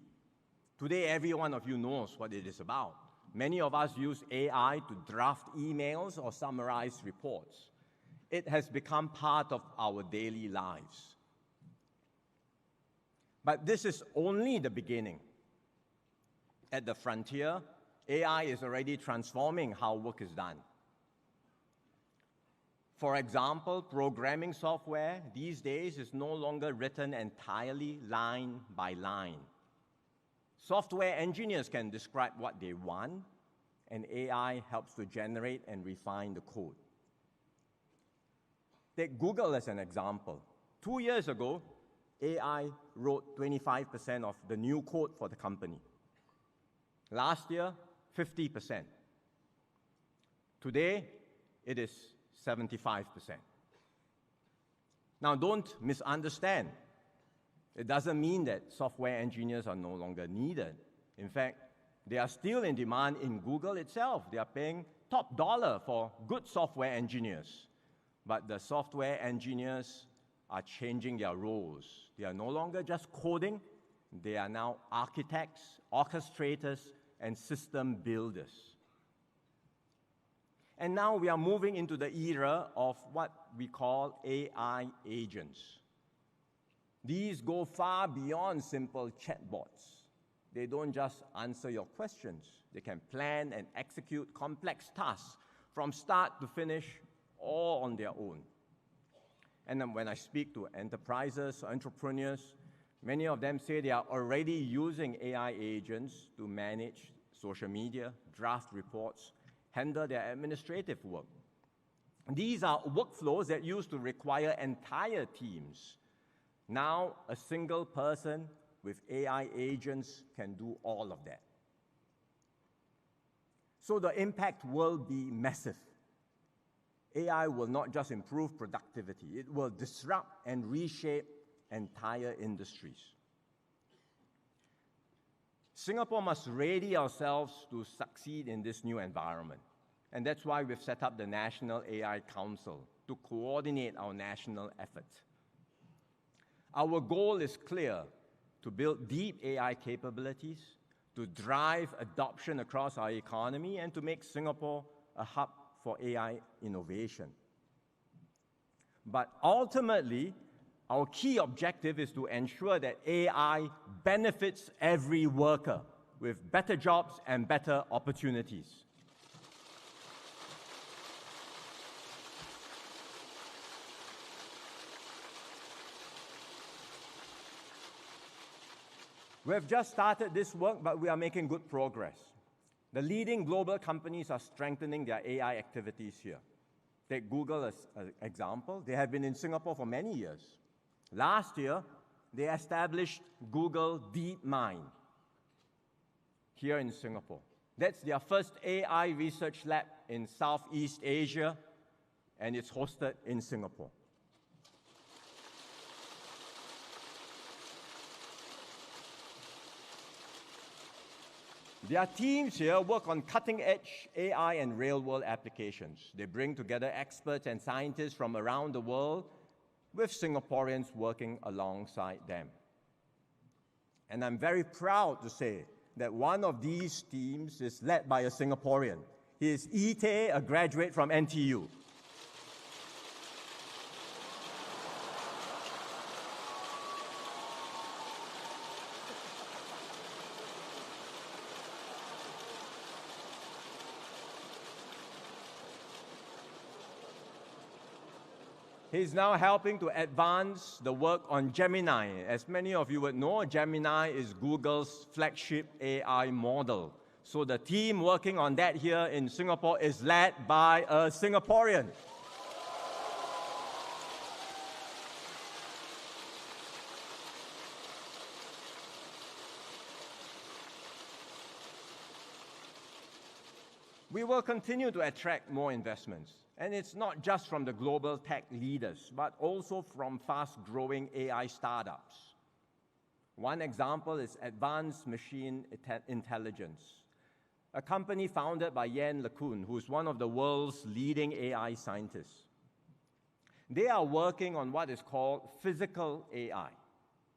E: Today, every one of you knows what it is about. Many of us use AI to draft emails or summarize reports. It has become part of our daily lives. But this is only the beginning. At the frontier, AI is already transforming how work is done. For example, programming software these days is no longer written entirely line by line. Software engineers can describe what they want, and AI helps to generate and refine the code. Take Google as an example. 2 years ago, AI wrote 25% of the new code for the company. Last year, 50%. Today, it is 75%. Now, don't misunderstand. It doesn't mean that software engineers are no longer needed. In fact, they are still in demand in Google itself. They are paying top dollar for good software engineers. But the software engineers are changing their roles. They are no longer just coding. They are now architects, orchestrators, and system builders. And now we are moving into the era of what we call AI agents. These go far beyond simple chatbots. They don't just answer your questions. They can plan and execute complex tasks from start to finish, all on their own. And then when I speak to enterprises, entrepreneurs, many of them say they are already using AI agents to manage social media, draft reports, handle their administrative work. These are workflows that used to require entire teams. Now, a single person with AI agents can do all of that. So the impact will be massive. AI will not just improve productivity, it will disrupt and reshape entire industries. Singapore must ready ourselves to succeed in this new environment. And that's why we've set up the National AI Council to coordinate our national efforts. Our goal is clear: to build deep AI capabilities, to drive adoption across our economy, and to make Singapore a hub for AI innovation. But ultimately, our key objective is to ensure that AI benefits every worker with better jobs and better opportunities. We have just started this work, but we are making good progress. The leading global companies are strengthening their AI activities here. Take Google as an example. They have been in Singapore for many years. Last year, they established Google DeepMind here in Singapore. That's their first AI research lab in Southeast Asia, and it's hosted in Singapore. Their teams here work on cutting-edge AI and real-world applications. They bring together experts and scientists from around the world, with Singaporeans working alongside them. And I'm very proud to say that one of these teams is led by a Singaporean. He is Ite, a graduate from NTU. He's now helping to advance the work on Gemini. As many of you would know, Gemini is Google's flagship AI model. So the team working on that here in Singapore is led by a Singaporean. We will continue to attract more investments. And it's not just from the global tech leaders, but also from fast-growing AI startups. One example is Advanced Machine Intelligence, a company founded by Yann LeCun, who's one of the world's leading AI scientists. They are working on what is called physical AI.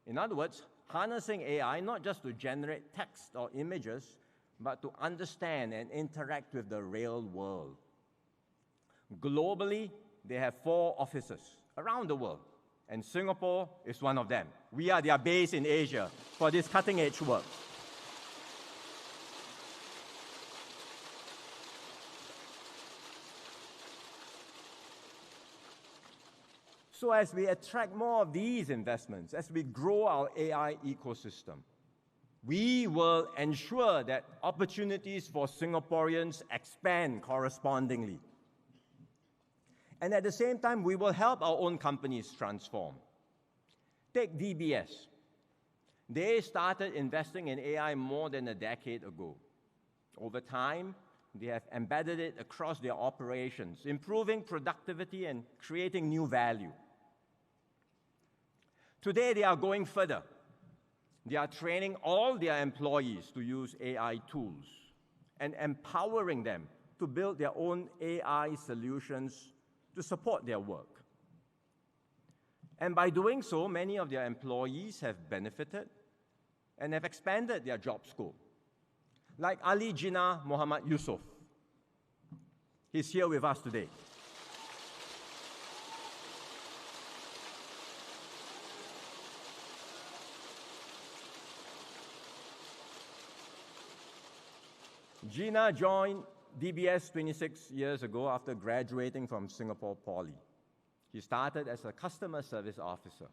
E: In other words, harnessing AI not just to generate text or images, but to understand and interact with the real world. Globally, they have 4 offices around the world, and Singapore is one of them. We are their base in Asia for this cutting-edge work. So as we attract more of these investments, as we grow our AI ecosystem, we will ensure that opportunities for Singaporeans expand correspondingly. And at the same time, we will help our own companies transform. Take DBS. They started investing in AI more than a decade ago. Over time, they have embedded it across their operations, improving productivity and creating new value. Today, they are going further. They are training all their employees to use AI tools and empowering them to build their own AI solutions to support their work. And by doing so, many of their employees have benefited and have expanded their job scope. Like Ali Jinnah Muhammad Yusuf. He's here with us today. Jinnah joined DBS 26 years ago after graduating from Singapore Poly. He started as a customer service officer.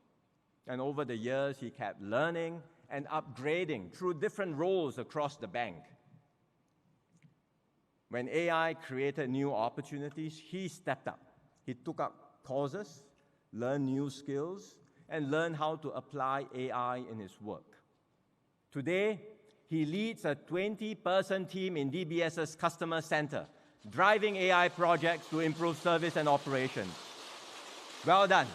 E: And over the years, he kept learning and upgrading through different roles across the bank. When AI created new opportunities, he stepped up. He took up courses, learned new skills, and learned how to apply AI in his work. Today, he leads a 20-person team in DBS's customer center, driving AI projects to improve service and operations. Well done.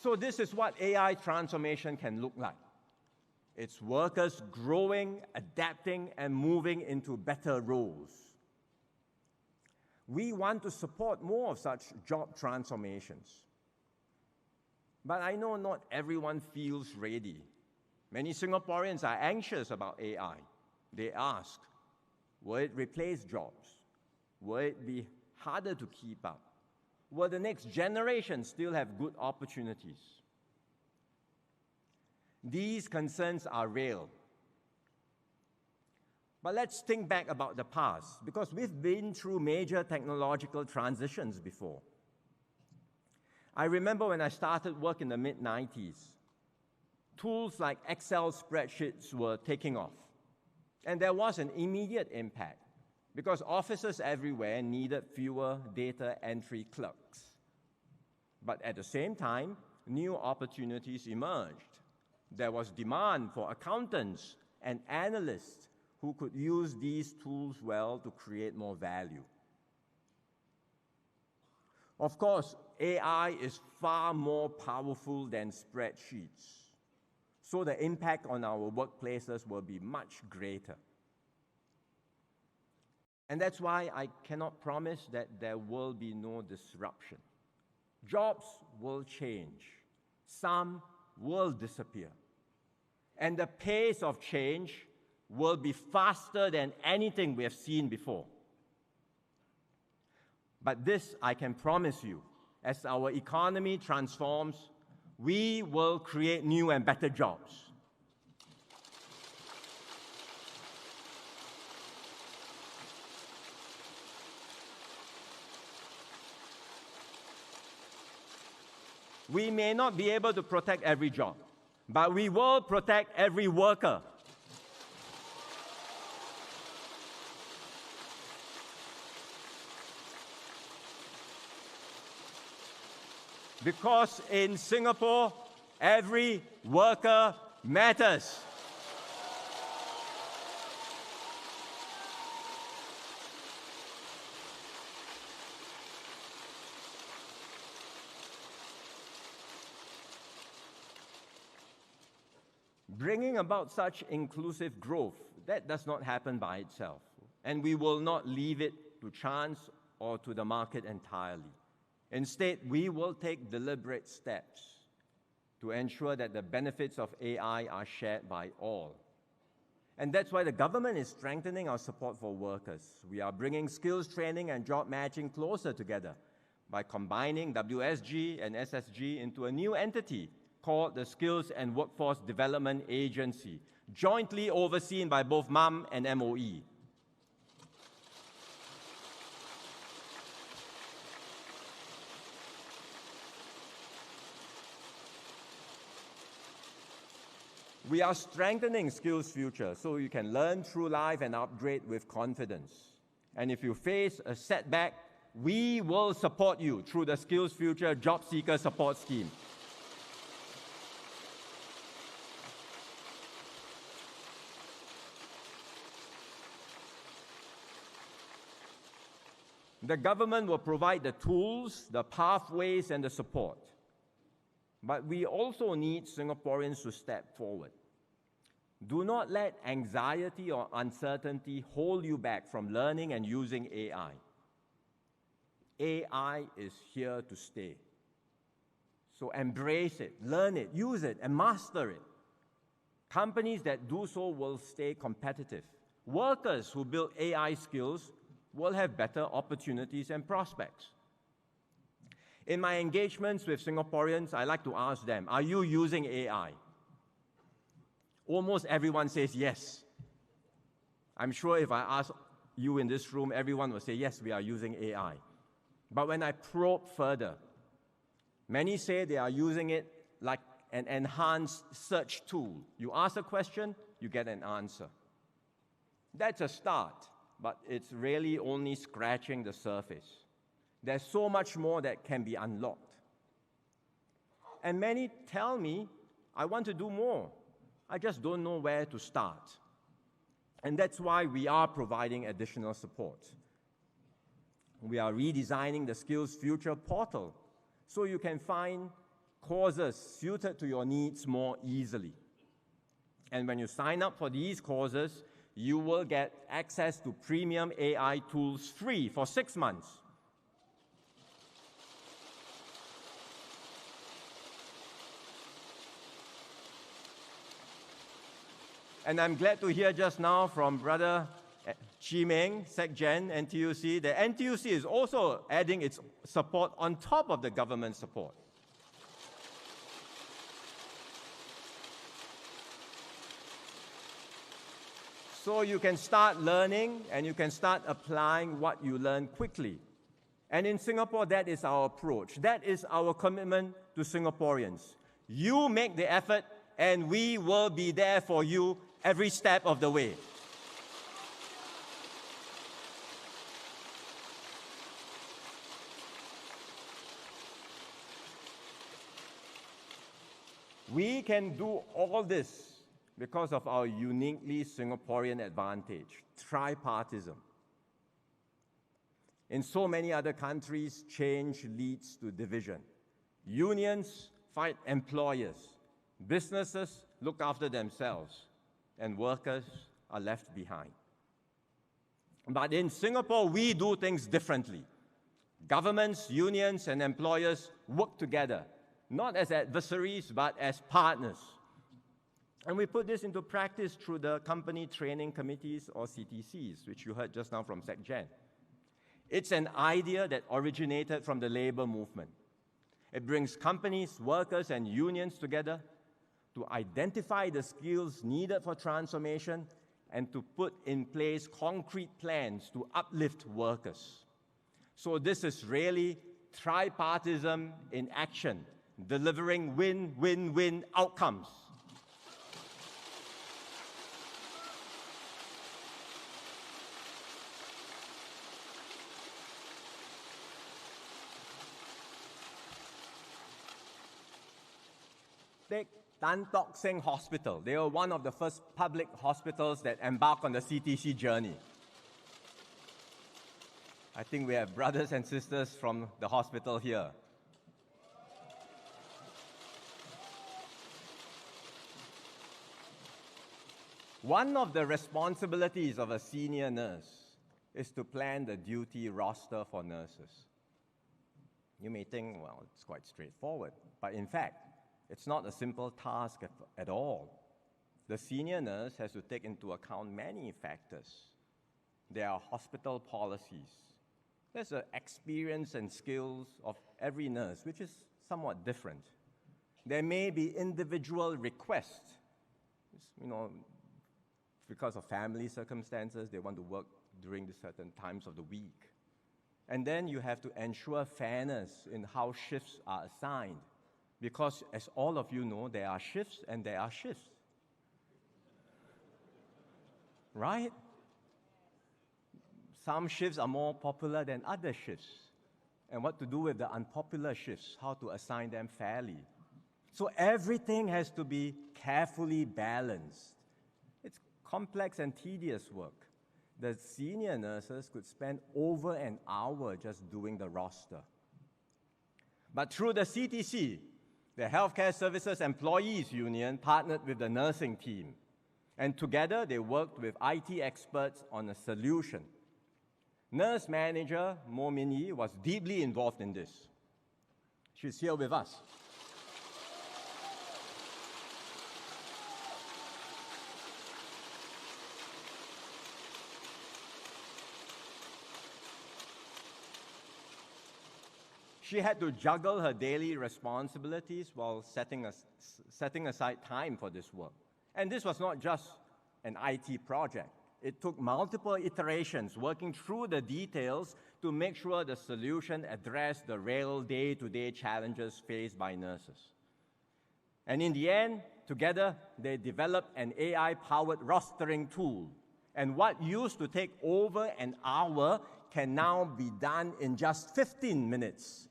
E: So this is what AI transformation can look like. It's workers growing, adapting, and moving into better roles. We want to support more of such job transformations. But I know not everyone feels ready. Many Singaporeans are anxious about AI. They ask, will it replace jobs? Will it be harder to keep up? Will the next generation still have good opportunities? These concerns are real. But let's think back about the past, because we've been through major technological transitions before. I remember when I started work in the mid-90s, tools like Excel spreadsheets were taking off. And there was an immediate impact, because offices everywhere needed fewer data entry clerks. But at the same time, new opportunities emerged. There was demand for accountants and analysts who could use these tools well to create more value. Of course, AI is far more powerful than spreadsheets, so the impact on our workplaces will be much greater. And that's why I cannot promise that there will be no disruption. Jobs will change. Some will disappear. And the pace of change will be faster than anything we have seen before. But this I can promise you, as our economy transforms, we will create new and better jobs. We may not be able to protect every job, but we will protect every worker. Because in Singapore, Every worker matters. Bringing about such inclusive growth, that does not happen by itself. And we will not leave it to chance or to the market entirely. Instead, we will take deliberate steps to ensure that the benefits of AI are shared by all. And that's why the government is strengthening our support for workers. We are bringing skills training and job matching closer together by combining WSG and SSG into a new entity called the Skills and Workforce Development Agency, jointly overseen by both MUM and MOE. We are strengthening Skills Future so you can learn through life and upgrade with confidence. And if you face a setback, we will support you through the Skills Future Job Seeker Support Scheme. The government will provide the tools, the pathways, and the support. But we also need Singaporeans to step forward. Do not let anxiety or uncertainty hold you back from learning and using AI. AI is here to stay. So embrace it, learn it, use it, and master it. Companies that do so will stay competitive. Workers who build AI skills will have better opportunities and prospects. In my engagements with Singaporeans, I like to ask them, are you using AI? Almost everyone says yes. I'm sure if I ask you in this room, everyone will say, yes, we are using AI. But when I probe further, many say they are using it like an enhanced search tool. You ask a question, you get an answer. That's a start, but it's really only scratching the surface. There's so much more that can be unlocked. And many tell me, I want to do more. I just don't know where to start. And that's why we are providing additional support. We are redesigning the Skills Future portal so you can find courses suited to your needs more easily. And when you sign up for these courses, you will get access to premium AI tools free for 6 months. And I'm glad to hear just now from Brother Chi Meng, SecGen, NTUC, that NTUC is also adding its support on top of the government support. So you can start learning and you can start applying what you learn quickly. And in Singapore, that is our approach. That is our commitment to Singaporeans. You make the effort and we will be there for you every step of the way. We can do all this because of our uniquely Singaporean advantage, tripartism. In so many other countries, change leads to division. Unions fight employers. Businesses look after themselves, and workers are left behind. But in Singapore, we do things differently. Governments, unions, and employers work together, not as adversaries, but as partners. And we put this into practice through the company training committees, or CTCs, which you heard just now from SecGen. It's an idea that originated from the labor movement. It brings companies, workers, and unions together to identify the skills needed for transformation and to put in place concrete plans to uplift workers. So this is really tripartism in action, delivering win-win-win outcomes. take Tan Tock Seng Hospital. They were one of the first public hospitals that embarked on the CTC journey. I think we have brothers and sisters from the hospital here. One of the responsibilities of a senior nurse is to plan the duty roster for nurses. You may think, well, it's quite straightforward, but in fact, it's not a simple task at all. The senior nurse has to take into account many factors. There are hospital policies. There's the experience and skills of every nurse, which is somewhat different. There may be individual requests. Because of family circumstances, they want to work during the certain times of the week. And then you have to ensure fairness in how shifts are assigned. Because as all of you know, there are shifts and there are shifts. Right? Some shifts are more popular than other shifts. And what to do with the unpopular shifts, how to assign them fairly. So everything has to be carefully balanced. It's complex and tedious work. The senior nurses could spend over an hour just doing the roster. But through the CTC, the Healthcare Services Employees Union partnered with the nursing team. And together, they worked with IT experts on a solution. Nurse manager Mo Min Yi was deeply involved in this. She's here with us. She had to juggle her daily responsibilities while setting aside time for this work. And this was not just an IT project. It took multiple iterations, working through the details to make sure the solution addressed the real day-to-day challenges faced by nurses. And in the end, together, they developed an AI-powered rostering tool. And what used to take over an hour can now be done in just 15 minutes.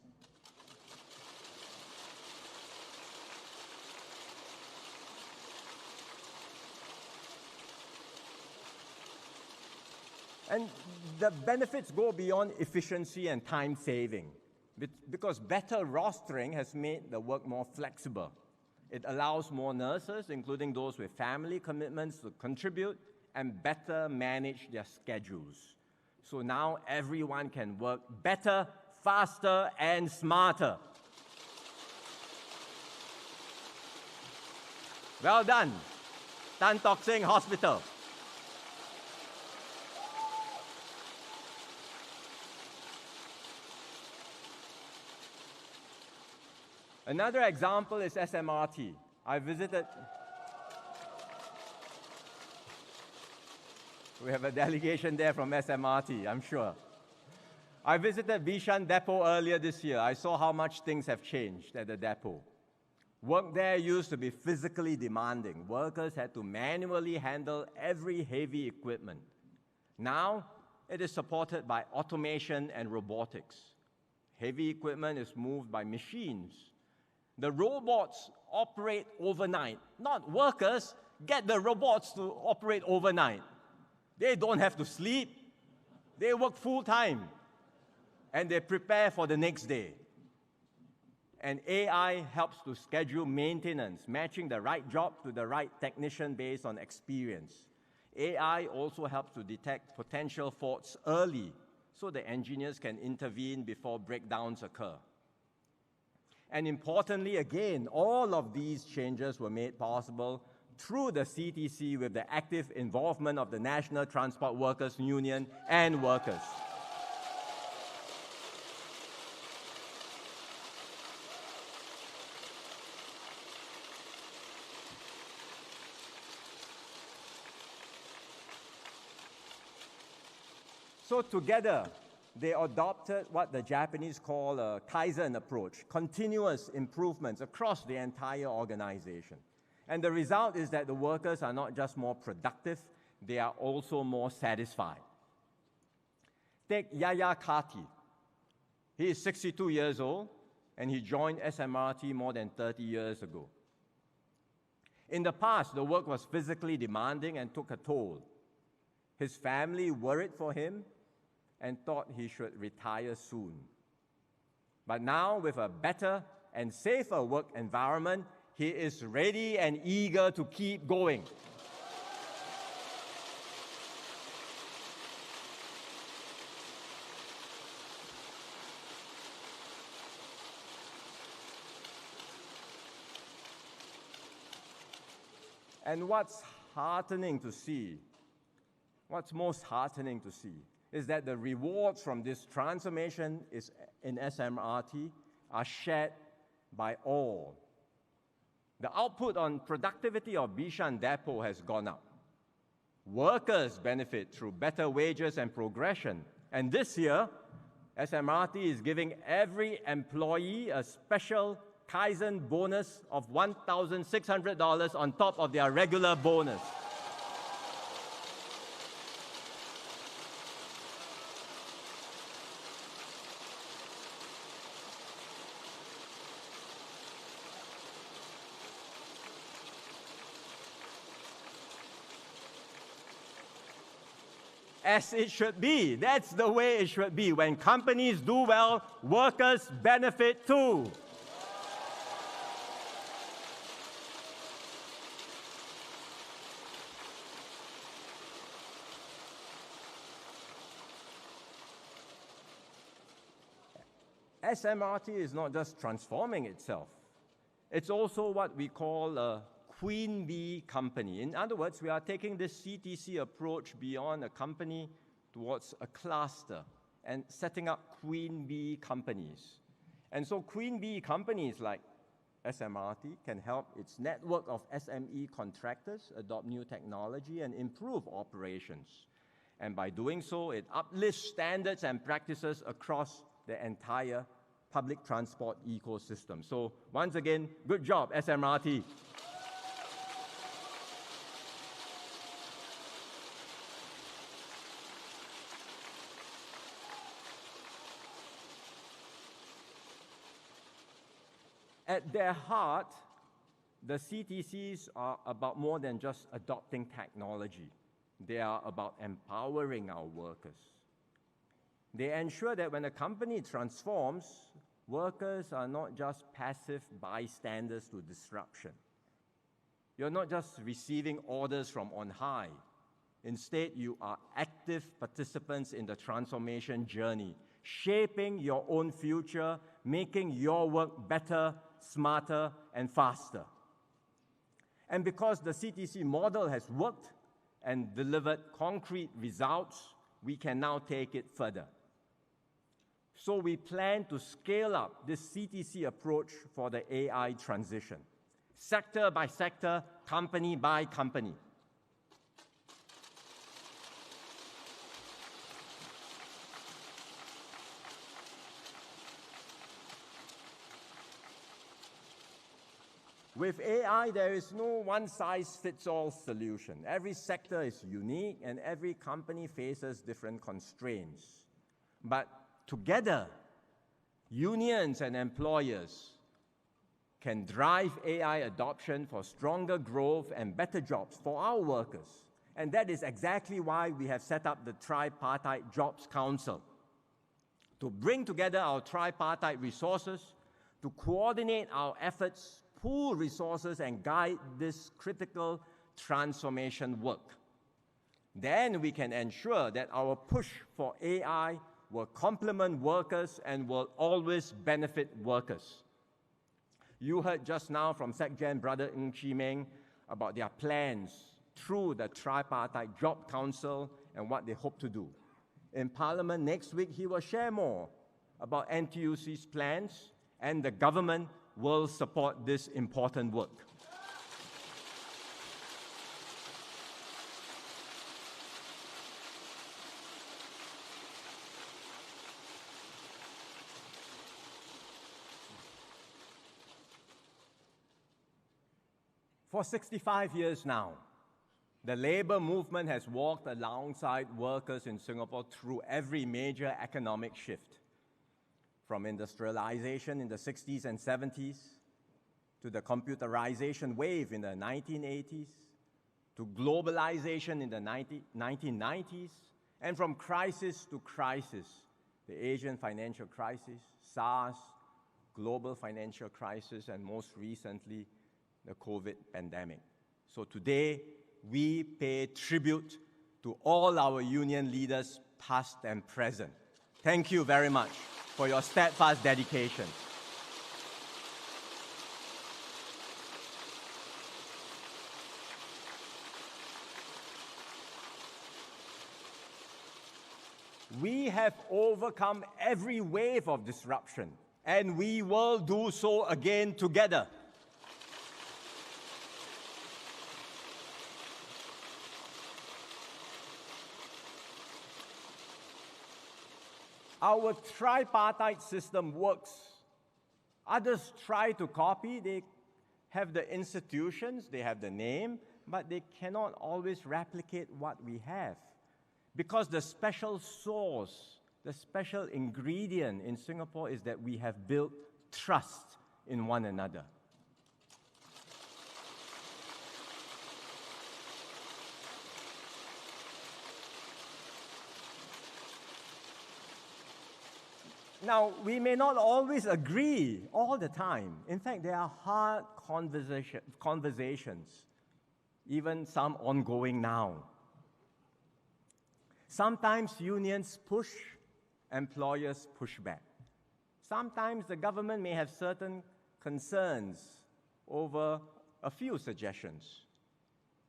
E: And the benefits go beyond efficiency and time saving, because better rostering has made the work more flexible. It allows more nurses, including those with family commitments, to contribute and better manage their schedules. So now everyone can work better, faster, and smarter. Well done, Tan Tock Seng Hospital. Another example is SMRT. I visited. We have a delegation there from SMRT, I'm sure. I visited Bishan Depot earlier this year. I saw how much things have changed at the depot. Work there used to be physically demanding. Workers had to manually handle every heavy equipment. Now, it is supported by automation and robotics. Heavy equipment is moved by machines. The robots operate overnight. Not workers get the robots to operate overnight. They don't have to sleep. They work full time. And they prepare for the next day. And AI helps to schedule maintenance, matching the right job to the right technician based on experience. AI also helps to detect potential faults early so the engineers can intervene before breakdowns occur. And importantly, again, all of these changes were made possible through the CTC with the active involvement of the National Transport Workers Union and workers. So together, they adopted what the Japanese call a Kaizen approach, continuous improvements across the entire organization. And the result is that the workers are not just more productive, they are also more satisfied. Take Yaya Kati. He is 62 years old, and he joined SMRT more than 30 years ago. In the past, the work was physically demanding and took a toll. His family worried for him and thought he should retire soon. But now, with a better and safer work environment, he is ready and eager to keep going. And what's most heartening to see is that the rewards from this transformation in SMRT are shared by all. The output on productivity of Bishan Depot has gone up. Workers benefit through better wages and progression. And this year, SMRT is giving every employee a special Kaizen bonus of $1,600 on top of their regular bonus. As it should be. That's the way it should be. When companies do well, workers benefit too. SMRT is not just transforming itself. It's also what we call a Queen Bee company. In other words, we are taking this CTC approach beyond a company towards a cluster and setting up Queen Bee companies. And so Queen Bee companies like SMRT can help its network of SME contractors adopt new technology and improve operations. And by doing so, it uplifts standards and practices across the entire public transport ecosystem. So once again, good job, SMRT. At their heart, the CTCs are about more than just adopting technology. They are about empowering our workers. They ensure that when a company transforms, workers are not just passive bystanders to disruption. You're not just receiving orders from on high. Instead, you are active participants in the transformation journey, shaping your own future, making your work better, smarter, and faster. And because the CTC model has worked and delivered concrete results, we can now take it further. So we plan to scale up this CTC approach for the AI transition, sector by sector, company by company. With AI, there is no one-size-fits-all solution. Every sector is unique, and every company faces different constraints. But together, unions and employers can drive AI adoption for stronger growth and better jobs for our workers. And that is exactly why we have set up the Tripartite Jobs Council, to bring together our tripartite resources, to coordinate our efforts, pool resources, and guide this critical transformation work. Then we can ensure that our push for AI will complement workers and will always benefit workers. You heard just now from SecGen Brother Ng Chee Meng about their plans through the Tripartite Job Council and what they hope to do. In Parliament next week, he will share more about NTUC's plans, and the government will support this important work. For 65 years now, the labor movement has walked alongside workers in Singapore through every major economic shift, from industrialization in the 60s and 70s to the computerization wave in the 1980s, to globalization in the 1990s, and from crisis to crisis, the Asian financial crisis, SARS, global financial crisis, and most recently, the COVID pandemic. So today, we pay tribute to all our union leaders, past and present. Thank you very much for your steadfast dedication. We have overcome every wave of disruption, and we will do so again together. Our tripartite system works. Others try to copy. They have the institutions, they have the name, but they cannot always replicate what we have. Because the special sauce, the special ingredient in Singapore is that we have built trust in one another. Now, we may not always agree all the time. In fact, there are hard conversations, even some ongoing now. Sometimes unions push, employers push back. Sometimes the government may have certain concerns over a few suggestions.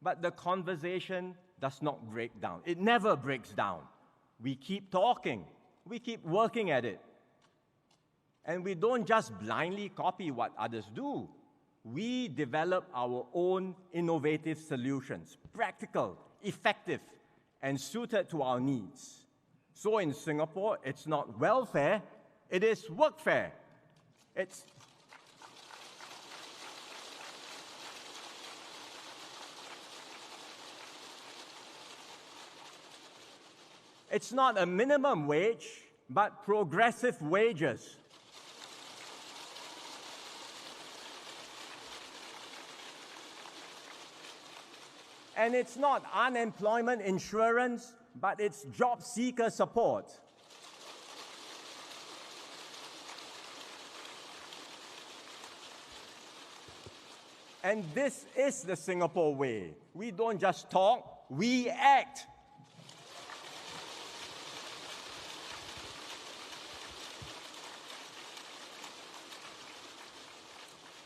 E: But the conversation does not break down. It never breaks down. We keep talking. We keep working at it. And we don't just blindly copy what others do. We develop our own innovative solutions, practical, effective, and suited to our needs. So in Singapore, it's not welfare, it is workfare. It's not a minimum wage, but progressive wages. And it's not unemployment insurance, but it's job seeker support. And this is the Singapore way. We don't just talk, we act.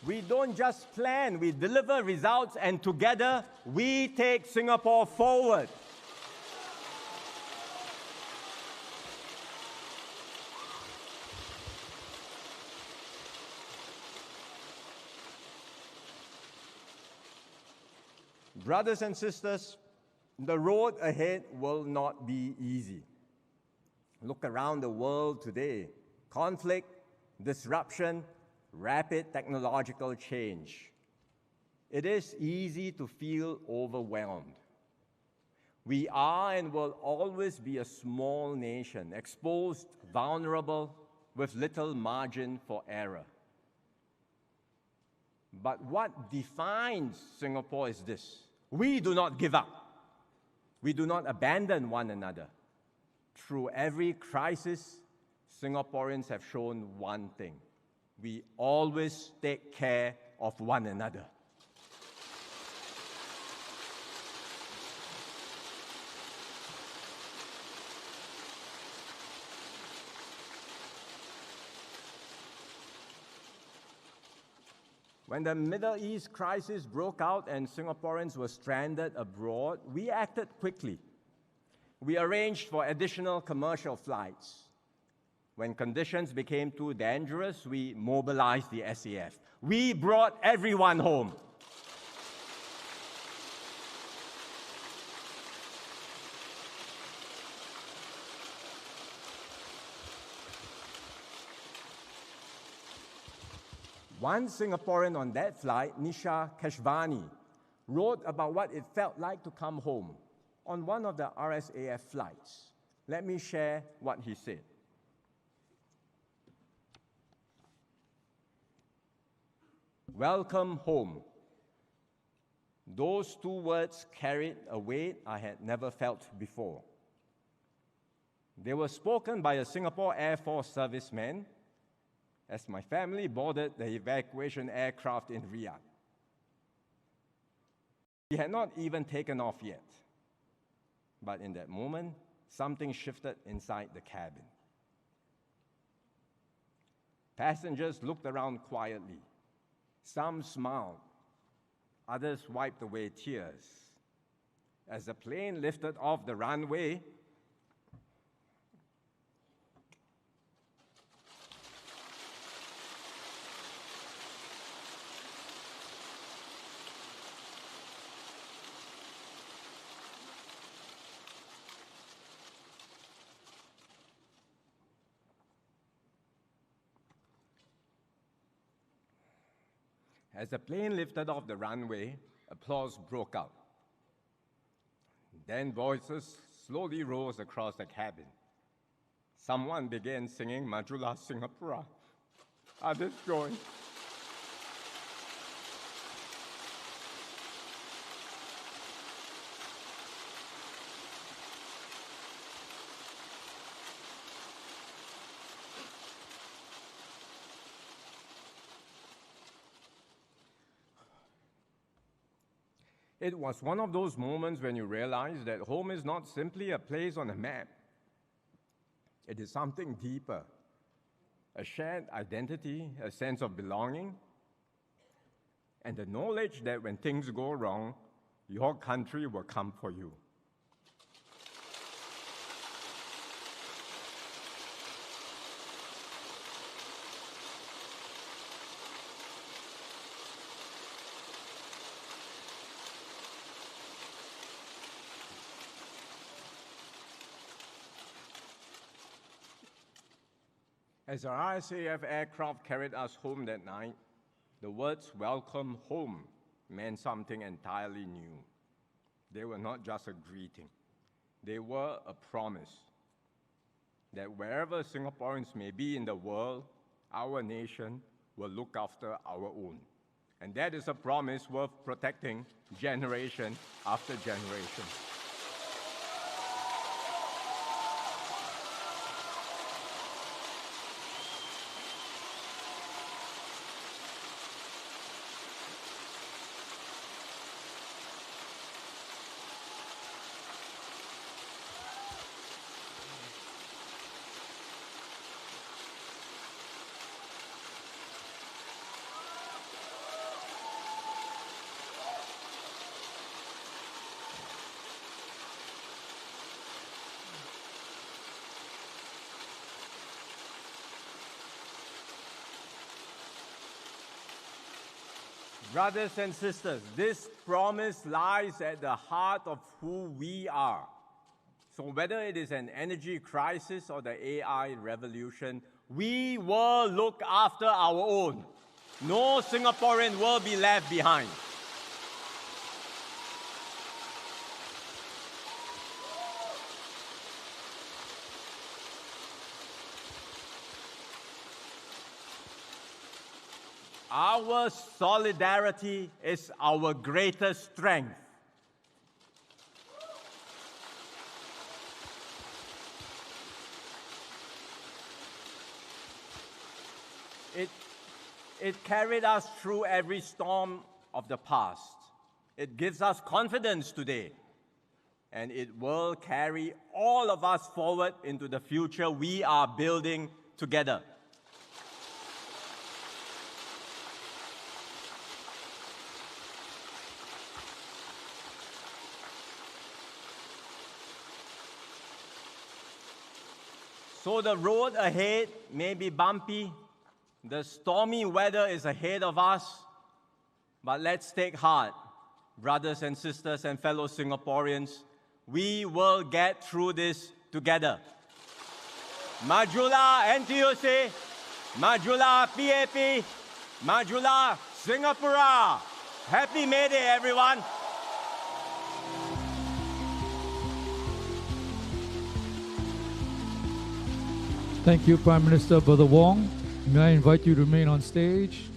E: We don't just plan, we deliver results, and together we take Singapore forward. Brothers and sisters, the road ahead will not be easy. Look around the world today. Conflict, disruption, rapid technological change. It is easy to feel overwhelmed. We are and will always be a small nation, exposed, vulnerable, with little margin for error. But what defines Singapore is this: we do not give up. We do not abandon one another. Through every crisis, Singaporeans have shown one thing: we always take care of one another. When the Middle East crisis broke out and Singaporeans were stranded abroad, we acted quickly. We arranged for additional commercial flights. When conditions became too dangerous, we mobilized the SAF. We brought everyone home. One Singaporean on that flight, Nisha Keshvani, wrote about what it felt like to come home on one of the RSAF flights. Let me share what he said. Welcome home. Those two words carried a weight I had never felt before. They were spoken by a Singapore Air Force serviceman as my family boarded the evacuation aircraft in Riyadh. We had not even taken off yet. But in that moment, something shifted inside the cabin. Passengers looked around quietly. Some smiled. Others wiped away tears. As the plane lifted off the runway, applause broke out. Then voices slowly rose across the cabin. Someone began singing Majulah Singapura. Others joined. It was one of those moments when you realize that home is not simply a place on a map. It is something deeper, a shared identity, a sense of belonging, and the knowledge that when things go wrong, your country will come for you. As our RSAF aircraft carried us home that night, the words "welcome home" meant something entirely new. They were not just a greeting. They were a promise that wherever Singaporeans may be in the world, our nation will look after our own. And that is a promise worth protecting generation after generation. Brothers and sisters, this promise lies at the heart of who we are. So whether it is an energy crisis or the AI revolution, we will look after our own. No Singaporean will be left behind. Our solidarity is our greatest strength. It carried us through every storm of the past. It gives us confidence today. And it will carry all of us forward into the future we are building together. So the road ahead may be bumpy, the stormy weather is ahead of us, but let's take heart, brothers and sisters and fellow Singaporeans. We will get through this together. Majulah NTUC, Majulah PAP, Majulah Singapura. Happy May Day, everyone.
A: Thank you, Prime Minister Brother Wong. May I invite you to remain on stage?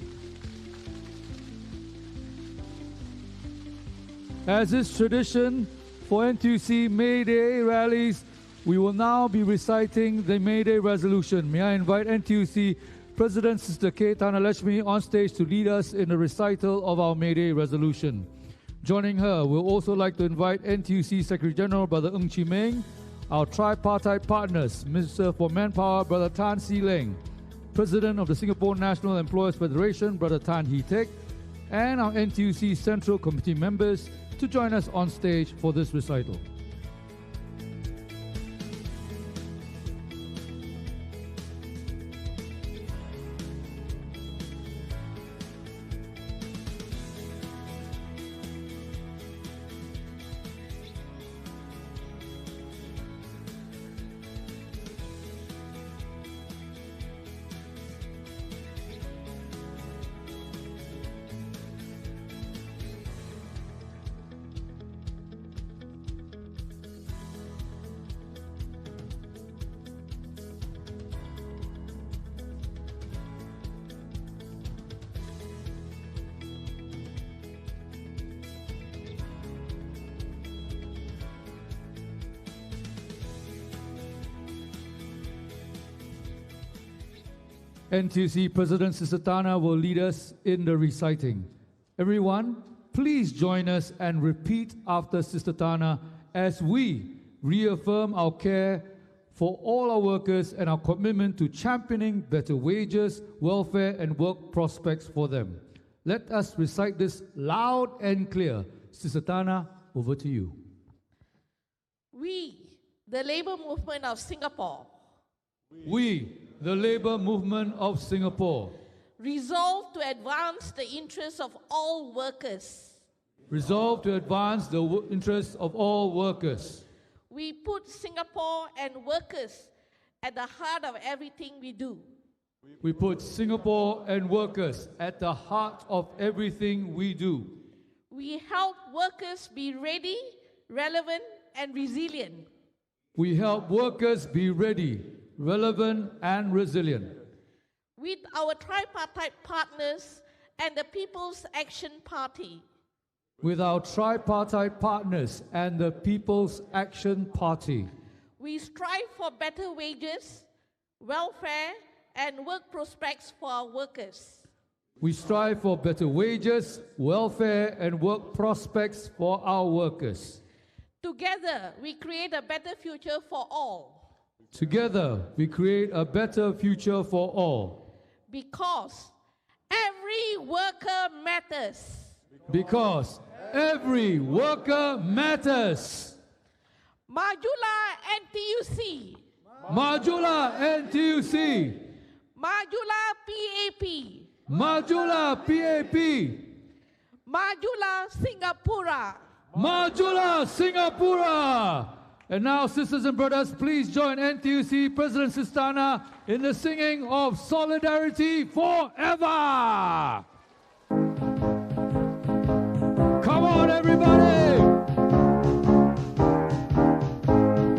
A: As is tradition for NTUC May Day rallies, we will now be reciting the May Day resolution. May I invite NTUC President Sister K. Thanalakshmi on stage to lead us in the recital of our May Day resolution. Joining her, we'll also like to invite NTUC Secretary General Brother Ng Chi Meng, our tripartite partners, Minister for Manpower Brother Tan Si Leng, President of the Singapore National Employers Federation Brother Tan Hee Teck, and our NTUC Central Committee members to join us on stage for this recital. NTUC President Sister Tana will lead us in the reciting. Everyone, please join us and repeat after Sister Tana as we reaffirm our care for all our workers and our commitment to championing better wages, welfare, and work prospects for them. Let us recite this loud and clear. Sister Tana, over to you.
F: We, the Labour Movement of Singapore,
A: We, the Labour Movement of Singapore,
F: resolve to advance the interests of all workers.
A: resolve to advance the interests of all workers.
F: We put Singapore and workers at the heart of everything we do.
A: We put Singapore and workers at the heart of everything we do.
F: We help workers be ready, relevant, and resilient.
A: We help workers be ready, relevant, and resilient.
F: With our tripartite partners and the People's Action Party,
A: With our tripartite partners and the People's Action Party,
F: we strive for better wages, welfare, and work prospects for our workers.
A: we strive for better wages, welfare, and work prospects for our workers.
F: Together, we create a better future for all.
A: Together, we create a better future for all.
F: Because every worker matters.
A: Because every worker matters.
F: Majulah NTUC.
A: Majulah NTUC.
F: Majulah PAP.
A: Majulah PAP.
F: Majulah Singapura.
A: Majulah Singapura. And now, sisters and brothers, please join NTUC President Sistana in the singing of Solidarity Forever. Come on, everybody.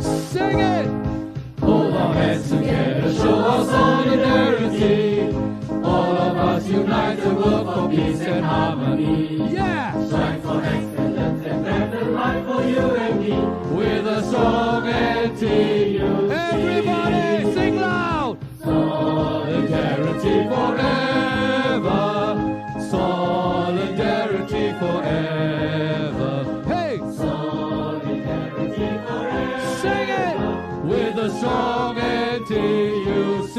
A: Sing it. Hold our hands together, show our solidarity. All of us unite to work for peace and harmony. Yeah.
G: Strive for excellence and better life for you and me.
A: With a strong NTUC. Everybody sing loud. Solidarity forever. Solidarity forever. Hey.
G: Solidarity forever.
A: Sing it. With a strong NTUC.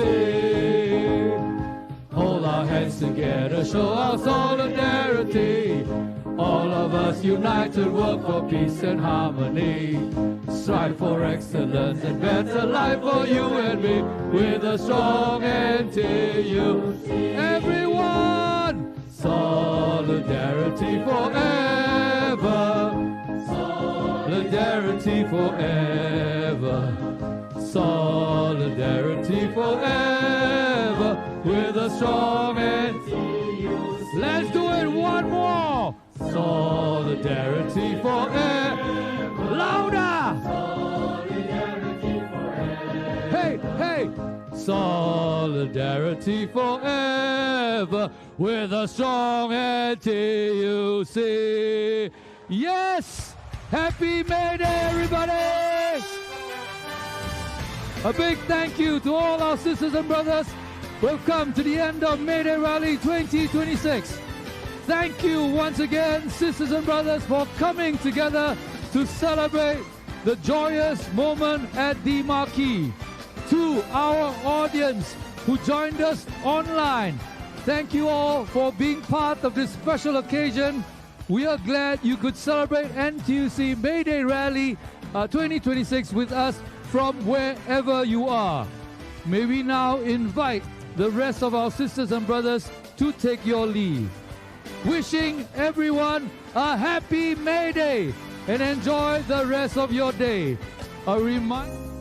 A: Hold our hands together, show our solidarity. All of us united work for peace and harmony. Strive for excellence and better life for you and me. With a strong NTUC. Everyone! Solidarity forever. Solidarity forever. Solidarity forever. With a strong NTUC. Let's do it one more. Solidarity forever. Louder!
G: Solidarity forever.
A: Hey, hey! Solidarity forever with a strong NTUC. Yes! Happy May Day, everybody! A big thank you to all our sisters and brothers who have come to the end of May Day Rally 2026. Thank you once again, sisters and brothers, for coming together to celebrate the joyous moment at the marquee. To our audience who joined us online, thank you all for being part of this special occasion. We are glad you could celebrate NTUC May Day Rally 2026 with us from wherever you are. May we now invite the rest of our sisters and brothers to take your leave. Wishing everyone a happy May Day and enjoy the rest of your day. A reminder.